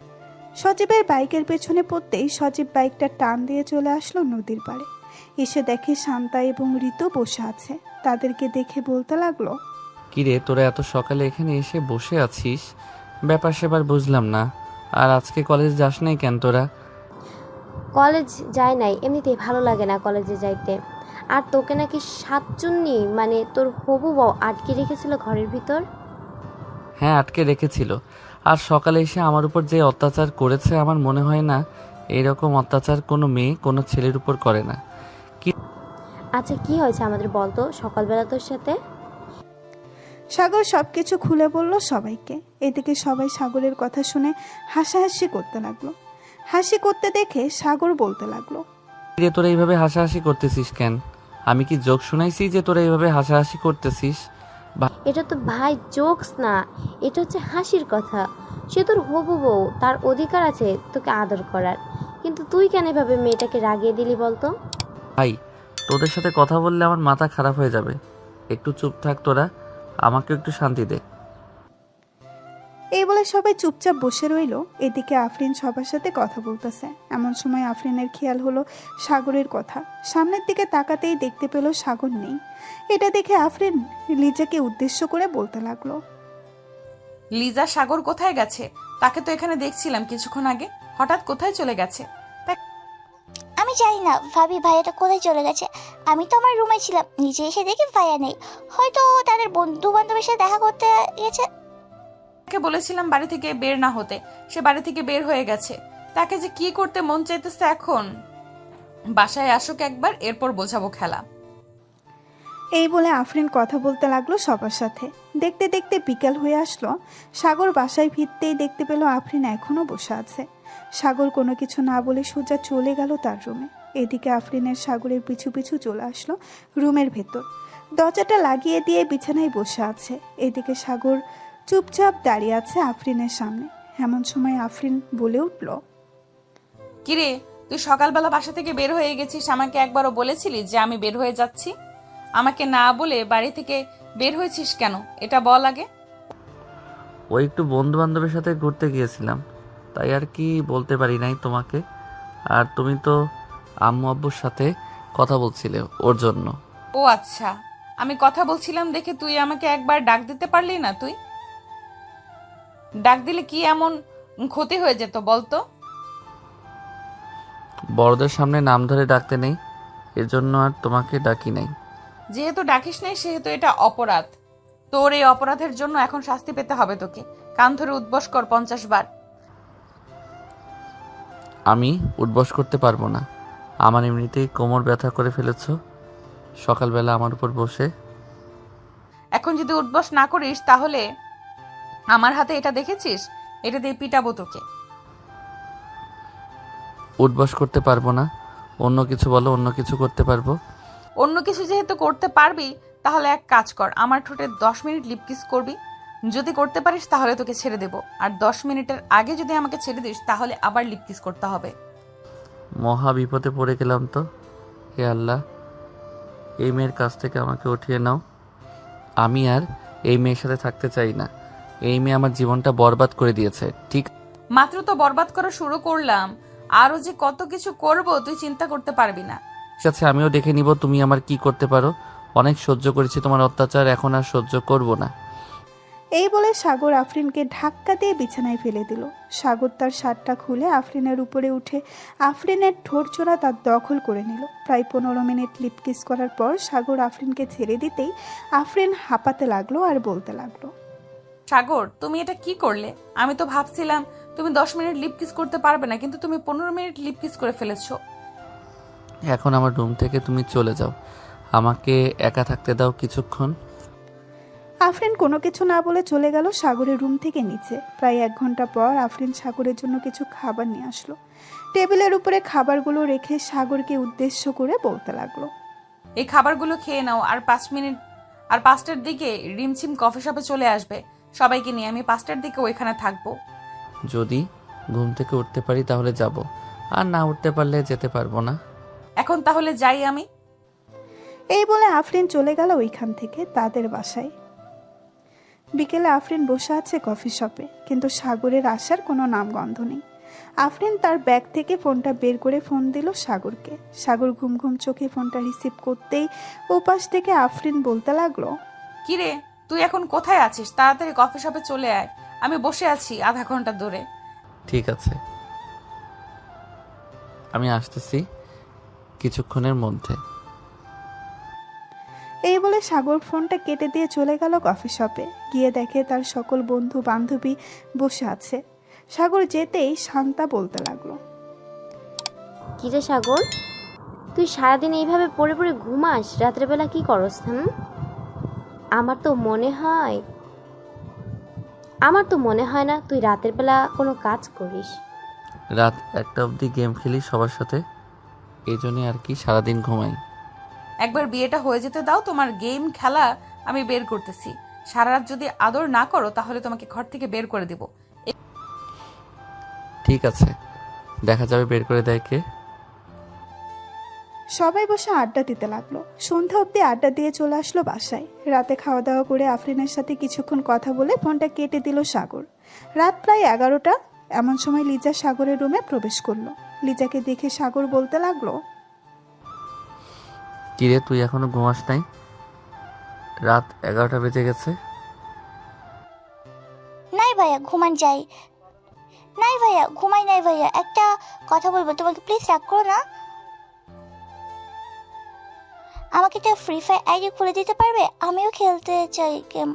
সজীবের বাইকের পেছনে পড়তেই সজীব বাইকটা টান দিয়ে চলে আসলো নদীর পাড়ে। এসে দেখে শান্তা এবং ঋতু বসে আছে। তাদেরকে দেখে বলতে লাগলো, কিরে তোরা এত সকালে এখানে এসে বসে আছিস, ব্যাপার সেবার বুঝলাম না। আর আজকে কলেজ যাস নাই কেন তোরা? কলেজ যায় নাই, এমনিতেই ভালো লাগে না কলেজে যাইতে। আর তোকে নাকি সাতচুন্নি মানে তোর হবু বউ আটকে রেখেছিল ঘরের ভিতর। হ্যাঁ আটকে রেখেছিল, আর সকালে এসে আমার উপর যে অত্যাচার করেছে, আমার মনে হয় না এইরকম অত্যাচার কোনো মেয়ে কোনো ছেলের উপর করে না। আচ্ছা কি হয়েছে আমাদের বলতো সকালবেলা তোর সাথে? সাগর সবকিছু খুলে বলল সবাইকে। এদিকে সবাই সাগরের কথা শুনে হাসাহাসি করতে লাগলো। হাসি করতে দেখে সাগর বলতে লাগলো, কিরে তোরা এইভাবে হাসাহাসি করতেছিস কেন? আমি কি জোক শুনাইছি যে তোরা এইভাবে হাসাহাসি করতেছিস? এটা তো ভাই জোকস না, এটা হচ্ছে হাসির কথা। সে তোর হবু বউ, তার অধিকার আছে তোকে আদর করার। কিন্তু তুই কেন এভাবে মেয়েটাকে রাগিয়ে দিলি বলতো? ভাই তোদের সাথে কথা বললে আমার মাথা খারাপ হয়ে যাবে। একটু চুপ থাক তোরা, আমাকে একটু শান্তি দে। এই বলে সবাই চুপচাপ বসে রইল। এদিকে আফরিন সবার সাথে কথা বলতেছে। এমন সময় আফরিনের খেয়াল হলো সাগরের কথা। সামনের দিকে তাকাতেই দেখতে পেল সাগর নেই। এটা দেখে আফরিন লিজাকে উদ্দেশ্য করে বলতে লাগলো, লিজা সাগর কোথায় গেছে? তাকে তো এখানে দেখছিলাম কিছুক্ষণ আগে, হঠাৎ কোথায় চলে গেছে? আমি জানি না ভাবি, ভাইয়াটা কোথায় চলে গেছে। আমি তো আমার রুমে ছিলাম, নিচে এসে দেখি ভাইয়া নেই। হয়তো তাদের বন্ধু বান্ধবের সাথে দেখা করতে গেছে। তাকে বলেছিলাম বাড়ি থেকে বের না হতে, সে বাড়ি থেকে বের হয়ে গেছে। তাকে যে কি করতে মন চাইতেছে এখন। বাসায় আসুক একবার, এরপর বোঝাবো খেলা। এই বলে আফরিন কথা বলতে লাগলো সবার সাথে। দেখতে দেখতে বিকাল হয়ে আসলো। সাগর বাসায় ফিরতেই দেখতে পেল আফরিন এখনো বসে আছে। সাগর কোনো কিছু না বলে সোজা চলে গেল তার রুমে। এদিকে আফরিনের সাগরের পিছু পিছু চলে আসলো রুমের ভেতর। দরজাটা লাগিয়ে দিয়ে বিছানায় বসে আছে। এদিকে সাগর চুপচাপ দাঁড়িয়ে আছে আফরিনের সামনে। এমন সময় আফরিন বলে উঠল, কিরে, তুই সকালবেলা বাসা থেকে বের হয়ে গেছিস, আমাকে একবারও বলেছিলি যে আমি বের হয়ে যাচ্ছি? আমাকে না বলে বাড়ি থেকে বের হয়েছিস কেন, এটা বল আগে। ওই একটু বন্ধু বান্ধবের সাথে ঘুরতে গিয়েছিলাম, তাই আর কি বলতে পারি নাই তোমাকে। আর তুমি তো আম্মু আব্বুর সাথে কথা বলছিলে ওর জন্য। ও আচ্ছা, আমি কথা বলছিলাম দেখে তুই আমাকে একবার ডাক দিতে পারলি না? তুই ডাক দিলে কি এমন ক্ষতি হয়ে যেত বলতো? বড়দের সামনে নাম ধরে ডাকতে নেই, এজন্য আর তোমাকে ডাকি নাই। যেহেতু ডাকিস নাই সেহেতু এটা অপরাধ। তোর এই অপরাধের জন্য এখন শাস্তি পেতে হবে তোকে। কান ধরে উদ্বস কর 50 বার। আমি উঠবস করতে পারবো না, আমার এমনিতেই কোমর ব্যথা করে ফেলেছ সকালবেলা আমার উপর বসে। এখন যদি উদ্বস না করিস তাহলে আমার হাতে এটা দেখেছিস, এটা দিয়ে পিটাবো তোকে। উঠবস করতে পারবো না, অন্য কিছু বলো, অন্য কিছু করতে পারবো। অন্য কিছু যেহেতু করতে পারবি তাহলে এক কাজ কর, আমার ঠোঁটে 10 মিনিট লিপ কিস করবি। যদি করতে পারিস তাহলে তোকে ছেড়ে দেব, আর 10 মিনিটের আগে যদি আমাকে ছেড়ে দিস তাহলে আবার লিপ কিস করতে হবে। মহা বিপদে পড়ে গেলাম তো। হে আল্লাহ, এই মেয়ের কাছ থেকে আমাকে উঠিয়ে নাও। আমি আর এই মেয়ের সাথে থাকতে চাই না। এই মেয়ে আমার জীবনটা বরবাদ করে দিয়েছে। ঠিক মাত্র তো বরবাদ করা শুরু করলাম, আরো যে কত কিছু করব তুই চিন্তা করতে পারবি না। আছে, আমিও দেখে নিব তুমি আমার কি করতে পারো। অনেক সহ্য করেছি তোমার অত্যাচার, এখন আর সহ্য করব না। এই বলে সাগর আফরিনকে ধাক্কা দিয়ে বিছানায় ফেলে দিল। সাগর তার শার্টটা খুলে আফরিনের উপরে উঠে আফরিনের ঠোঁট জোড়া তার দখল করে নিল। প্রায় 15 মিনিট লিপ কিস করার পর সাগর আফরিনকে ছেড়ে দিতেই আফরিন হাঁপাতে লাগলো আর বলতে লাগলো, সাগর তুমি এটা কি করলে? আমি তো ভাবছিলাম তুমি 10 মিনিট লিপ কিস করতে পারবে না, কিন্তু তুমি 15 মিনিট লিপ কিস করে ফেলেছো। এখন আমার রুম থেকে তুমি চলে যাও, আমাকে একা থাকতে দাও কিছুক্ষণ। আফরিন কোনো কিছু না বলে চলে গেল সাগরের রুম থেকে নিচে। প্রায় 1 ঘন্টা পর আফরিন সাগরের জন্য কিছু খাবার নিয়ে আসলো। টেবিলের উপরে খাবারগুলো রেখে সাগরকে উদ্দেশ্য করে বলতে লাগলো, এই খাবারগুলো খেয়ে নাও, আর 5 মিনিট আর 5টার দিকে রিমঝিম কফি শপে চলে আসবে সবাইকে নিয়ে। আমি 5টার দিকে ওইখানে থাকবো। যদি ঘুম থেকে উঠতে পারি তাহলে যাব, আর না উঠতে পারলে যেতে পারবো না। এখন তাহলে যাই আমি। এই বলে আফরিন চলে গেল ওইখান থেকে তাদের বাসায়। বিকেলে আফরিন বসে আছে কফি শপে, কিন্তু সাগরের আসার কোনো নামগন্ধ নেই। আফরিন তার ব্যাগ থেকে ফোনটা বের করে ফোন দিল সাগরকে। সাগর ঘুম ঘুম চোখে ফোনটা রিসিভ করতেই ওপাশ থেকে আফরিন বলতে লাগলো, কিরে তুই এখন কোথায় আছিস? তাড়াতাড়ি কফি শপে চলে আয়, আমি বসে আছি আধা ঘন্টা ধরে। ঠিক আছে, আমি আসতেছি কিছুক্ষণের মধ্যে। এই বলে সাগর ফোনটা কেটে দিয়ে চলে গেল কফি শপে। গিয়ে দেখে তার সকল বন্ধু বান্ধবী বসে আছে। সাগর যেতেই শান্তা বলতে লাগলো, কিরে সাগর, তুই সারাদিন এইভাবে পড়ে পড়ে ঘুমাস, রাত্রেবেলা কি করস? আমার তো মনে হয় না তুই রাতের বেলা কোনো কাজ করিস। রাত 1টা অবধি গেম খেলি সবার সাথে। এই জন্যে আর কি সারাদিন ঘুমাই। একবার বিয়েটা হয়ে যেতে দাও, তোমার গেম খেলা আমি বের করতেছি। সারা রাত যদি আদর না করো তাহলে তোমাকে ঘর থেকে বের করে দেব। ঠিক আছে, দেখা যাবে বের করে দেয় কে। সবাই বসে আড্ডা দিতে লাগলো। সন্ধ্যা অবধি আড্ডা দিয়ে চলে আসলো বাসায়। রাতে খাওয়া দাওয়া করে আফরিনের সাথে কিছুক্ষণ কথা বলে ফোনটা কেটে দিল সাগর। রাত প্রায় 11টা। এমন সময় লিজা সাগরের রুমে প্রবেশ করলো। লিজাকে দেখে সাগর বলতে লাগলো, কিরে তুই এখনো ঘুমাস নাই? রাত 11টা বেজে গেছে। নাই ভাইয়া ঘুমান যাই। নাই ভাইয়া ঘুমাই নাই ভাইয়া, একটা কথা বলবো তোমাকে, প্লিজ রাগ করো না। আমাকে একটা ফ্রি ফায়ার আইডি খুলে দিতে পারবে? আমিও খেলতে চাই গেম।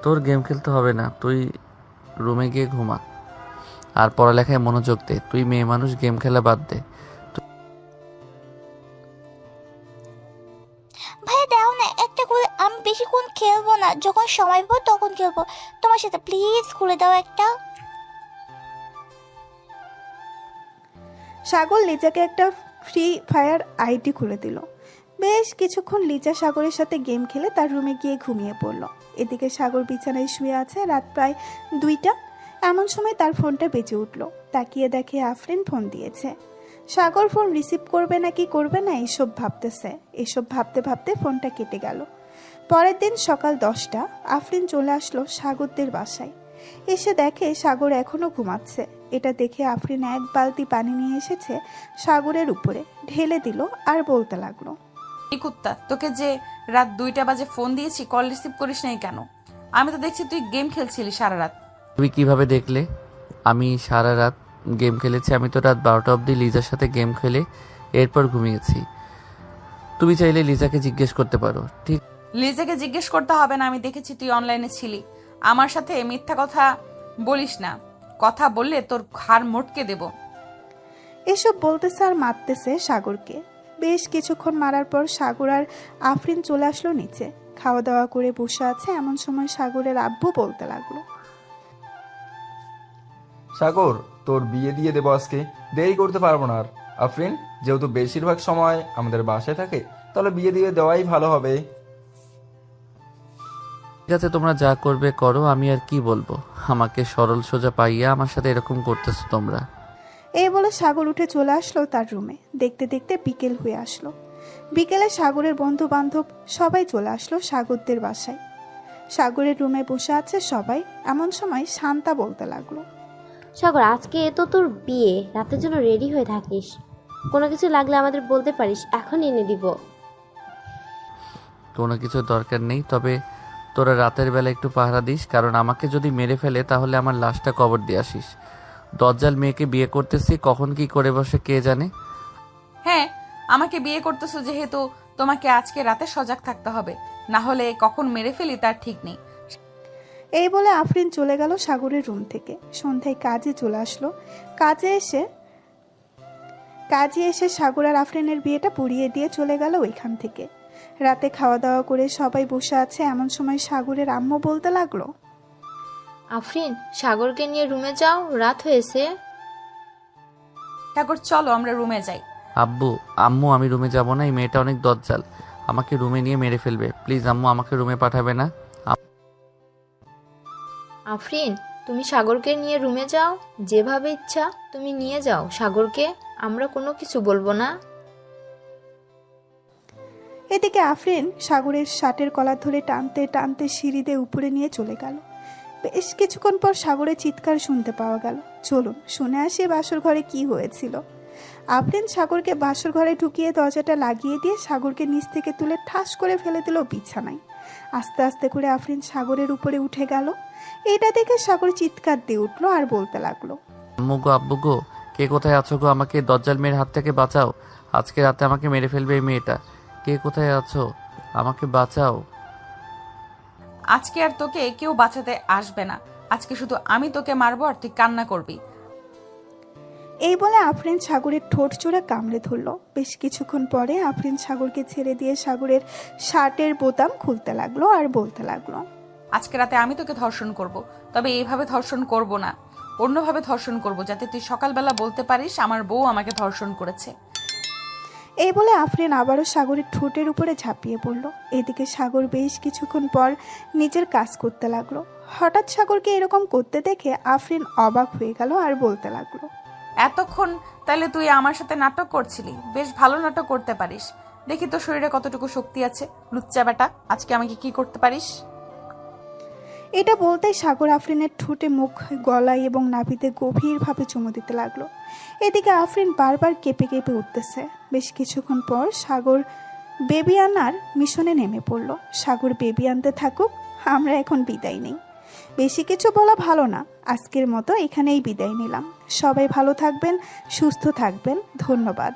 তোর গেম খেলতে হবে না, তুই রুমে গিয়ে ঘুমা আর পড়ালেখায় মনোযোগ দে। তুই মেয়ে মানুষ, গেম খেলা বাদ দে। ভাইয়া দাও না একটা খুলে, আমি বেশিক্ষণ খেলবো না, যখন সময় পাবো তখন খেলবো তোমার সাথে, প্লিজ খুলে দাও একটা। সাগর লিজাকে একটা ফ্রি ফায়ার আইডি খুলে দিল। বেশ কিছুক্ষণ লিজা সাগরের সাথে গেম খেলে তার রুমে গিয়ে ঘুমিয়ে পড়ল। এদিকে সাগর বিছানায় শুয়ে আছে। রাত প্রায় 2টা। এমন সময় তার ফোনটা বেজে উঠল। তাকিয়ে দেখে আফরিন ফোন দিয়েছে। সাগর ফোন রিসিভ করবে না কি করবে না এসব ভাবতেছে। এসব ভাবতে ভাবতে ফোনটা কেটে গেল। পরের দিন সকাল 10টা আফরিন চলে আসলো সাগরদের বাসায়। এসে দেখে সাগর এখনো ঘুমাচ্ছে। এটা দেখে আফরিন এক বালতি পানি নিয়ে এসেছে সাগরের উপরে ঢেলে দিল আর বলতে লাগলো, এই কুত্তা, তোকে যে রাত 2টা বাজে ফোন দিয়েছি, কল রিসিভ করিস নাই কেন? আমি তো দেখছি তুই গেম খেলছিলি সারা রাত। তুমি কিভাবে দেখলে আমি সারা রাত গেম খেলেছি? আমি তো রাত 12টা অবধি লিজার সাথে গেম খেলে এরপর ঘুমিয়েছি। তুমি চাইলে লিজাকে জিজ্ঞেস করতে পারো। ঠিক, লিজাকে জিজ্ঞেস করতে হবে না, আমি দেখেছি তুই অনলাইনে ছিলি। আমার সাথে মিথ্যা কথা বলিস না, কথা বললে তোর ঘাড় মোটকে দেব। এসব বলতেছে আর মারতেছে সাগরকে। বেশ কিছুক্ষণ মারার পর সাগর আর আফরিন চলে আসলো নিচে। খাওয়া দাওয়া করে বসে আছে। এমন সময় সাগরের আব্বু বলতে লাগলো, সাগর, তোর বিয়ে দিয়ে দেবো আজকে, দেরি করতে পারবো না আর। আফরিন যেহেতু বেশিরভাগ সময় আমাদের বাসায় থাকে, তাহলে বিয়ে দিয়ে দেওয়াই ভালো হবে। ঠিক আছে, তোমরা যা করবে করো, আমি আর কি বলবো। আমাকে সরল সোজা পাইয়া আমার সাথে এরকম করতেছো তোমরা। এই বলে সাগর উঠে চলে আসলো তার রুমে। দেখতে দেখতে বিকেল হয়ে আসলো। বিকেলে সাগরের বন্ধু বান্ধব সবাই চলে আসলো সাগরদের বাসায়। সাগরের রুমে বসে আছে সবাই। এমন সময় শান্তা বলতে লাগলো, সাগর, আজকে তো তোর বিয়ে, রাতের জন্য রেডি হয়ে থাকিস। কোনো কিছু লাগলে আমাদের বলতে পারিস, এখন এনে দিব। কোনো কিছু দরকার নেই, তবে তোরা রাতের বেলা একটু পাহারা দিস, কারণ আমাকে যদি মেরে ফেলে তাহলে আমার লাশটা কবর দিয়ে আসিস। দজ্জাল মেয়েকে বিয়ে করতেছি, কখন কি করে বসে কে জানে। হ্যাঁ, আমাকে বিয়ে করতেছো যেহেতু তোমাকে আজকে রাতে সজাগ থাকতে হবে, না হলে কখন মেরে ফেলি তার ঠিক নেই। এই বলে আফরিন চলে গেল সাগরের রুম থেকে। সন্ধ্যায় কাজে চলে আসলো। কাজে এসে সাগর আর আফরিনের বিয়েটা পুড়িয়ে দিয়ে চলে গেল ওইখান থেকে। রাতে খাওয়া দাওয়া করে সবাই বসে আছে। এমন সময় সাগরের আম্মু বলতে লাগলো, আফরিন, সাগরকে নিয়ে রুমে যাও, রাত হয়েছে। সাগর চলো আমরা রুমে যাই। আম্মু আমি রুমে যাব না, এই মেয়েটা অনেক দজ্জাল, আমাকে রুমে নিয়ে মেরে ফেলবে। প্লিজ আম্মু, আমাকে রুমে পাঠাবে না। আফরিন, তুমি সাগরকে নিয়ে রুমে যাও, যেভাবে ইচ্ছা তুমি নিয়ে যাও সাগরকে, আমরা কোনো কিছু বলবো না। এদিকে আফরিন সাগরের শার্টের কলার ধরে টানতে টানতে সিঁড়িতে উপরে নিয়ে চলে গেল। বেশ কিছুক্ষণ পর সাগরের চিৎকার শুনতে পাওয়া গেল। চলুন শুনে আসি বাসর ঘরে কি হয়েছিল। আফরিন সাগরকে বাসর ঘরে ঢুকিয়ে দরজাটা লাগিয়ে দিয়ে সাগরকে নিচ থেকে তুলে ঠাস করে ফেলে দিল বিছানায়। আস্তে আস্তে করে আফরিন সাগরের উপরে উঠে গেল। এটা দেখে সাগর চিৎকার দিয়ে উঠলো আর বলতে লাগলো, আব্বু গো, কে কোথায় আছো গো? আমাকে দজ্জাল মেয়ের হাত থেকে বাঁচাও। আজকে রাতে আমাকে মেরে ফেলবে এই মেয়েটা। কে কোথায় আছো? আমাকে বাঁচাও। আজকে আর তোকে কেউ বাঁচাতে আসবে না। আজকে শুধু আমি তোকে মারবো আর তুই কান্না করবি। এই বলে আফরিন সাগরের ঠোঁট চোরা কামড়ে ধরল। বেশ কিছুক্ষণ পরে আফরিন সাগরকে ছেড়ে দিয়ে সাগরের শার্টের বোতাম খুলতে লাগলো আর বলতে লাগলো, আজকে রাতে আমি তোকে ধর্ষণ করব, তবে এইভাবে ধর্ষণ করব না। অন্যভাবে ধর্ষণ করব, যাতে তুই সকালবেলা বলতে পারিস আমার বউ আমাকে ধর্ষণ করেছে। এই বলে আফরিন আবারও সাগরের ঠোঁটের উপরে ঝাঁপিয়ে পড়ল। এদিকে সাগর বেশ কিছুক্ষণ পর নিজের কাজ করতে লাগলো। হঠাৎ সাগরকে এরকম করতে দেখে আফরিন অবাক হয়ে গেল আর বলতে লাগলো, এতক্ষণ তাহলে তুই আমার সাথে নাটক করছিলি? বেশ ভালো নাটক করতে পারিস। দেখি তোর শরীরে কতটুকু শক্তি আছে। লুচ্চা বেটা, আজকে আমাকে কি করতে পারিস? এটা বলতেই সাগর আফরিনের ঠোঁটে, মুখ, গলায় এবং নাভিতে গভীরভাবে চুমু দিতে লাগলো। এদিকে আফরিন বারবার কেঁপে কেঁপে উঠতেছে। বেশ কিছুক্ষণ পর সাগর বেবি আনার মিশনে নেমে পড়ল। সাগর বেবি আনতে থাকুক, আমরা এখন বিদায় নেই। বেশি কিছু বলা ভালো না, আজকের মতো এখানেই বিদায় নিলাম। সবাই ভালো থাকবেন, সুস্থ থাকবেন, ধন্যবাদ।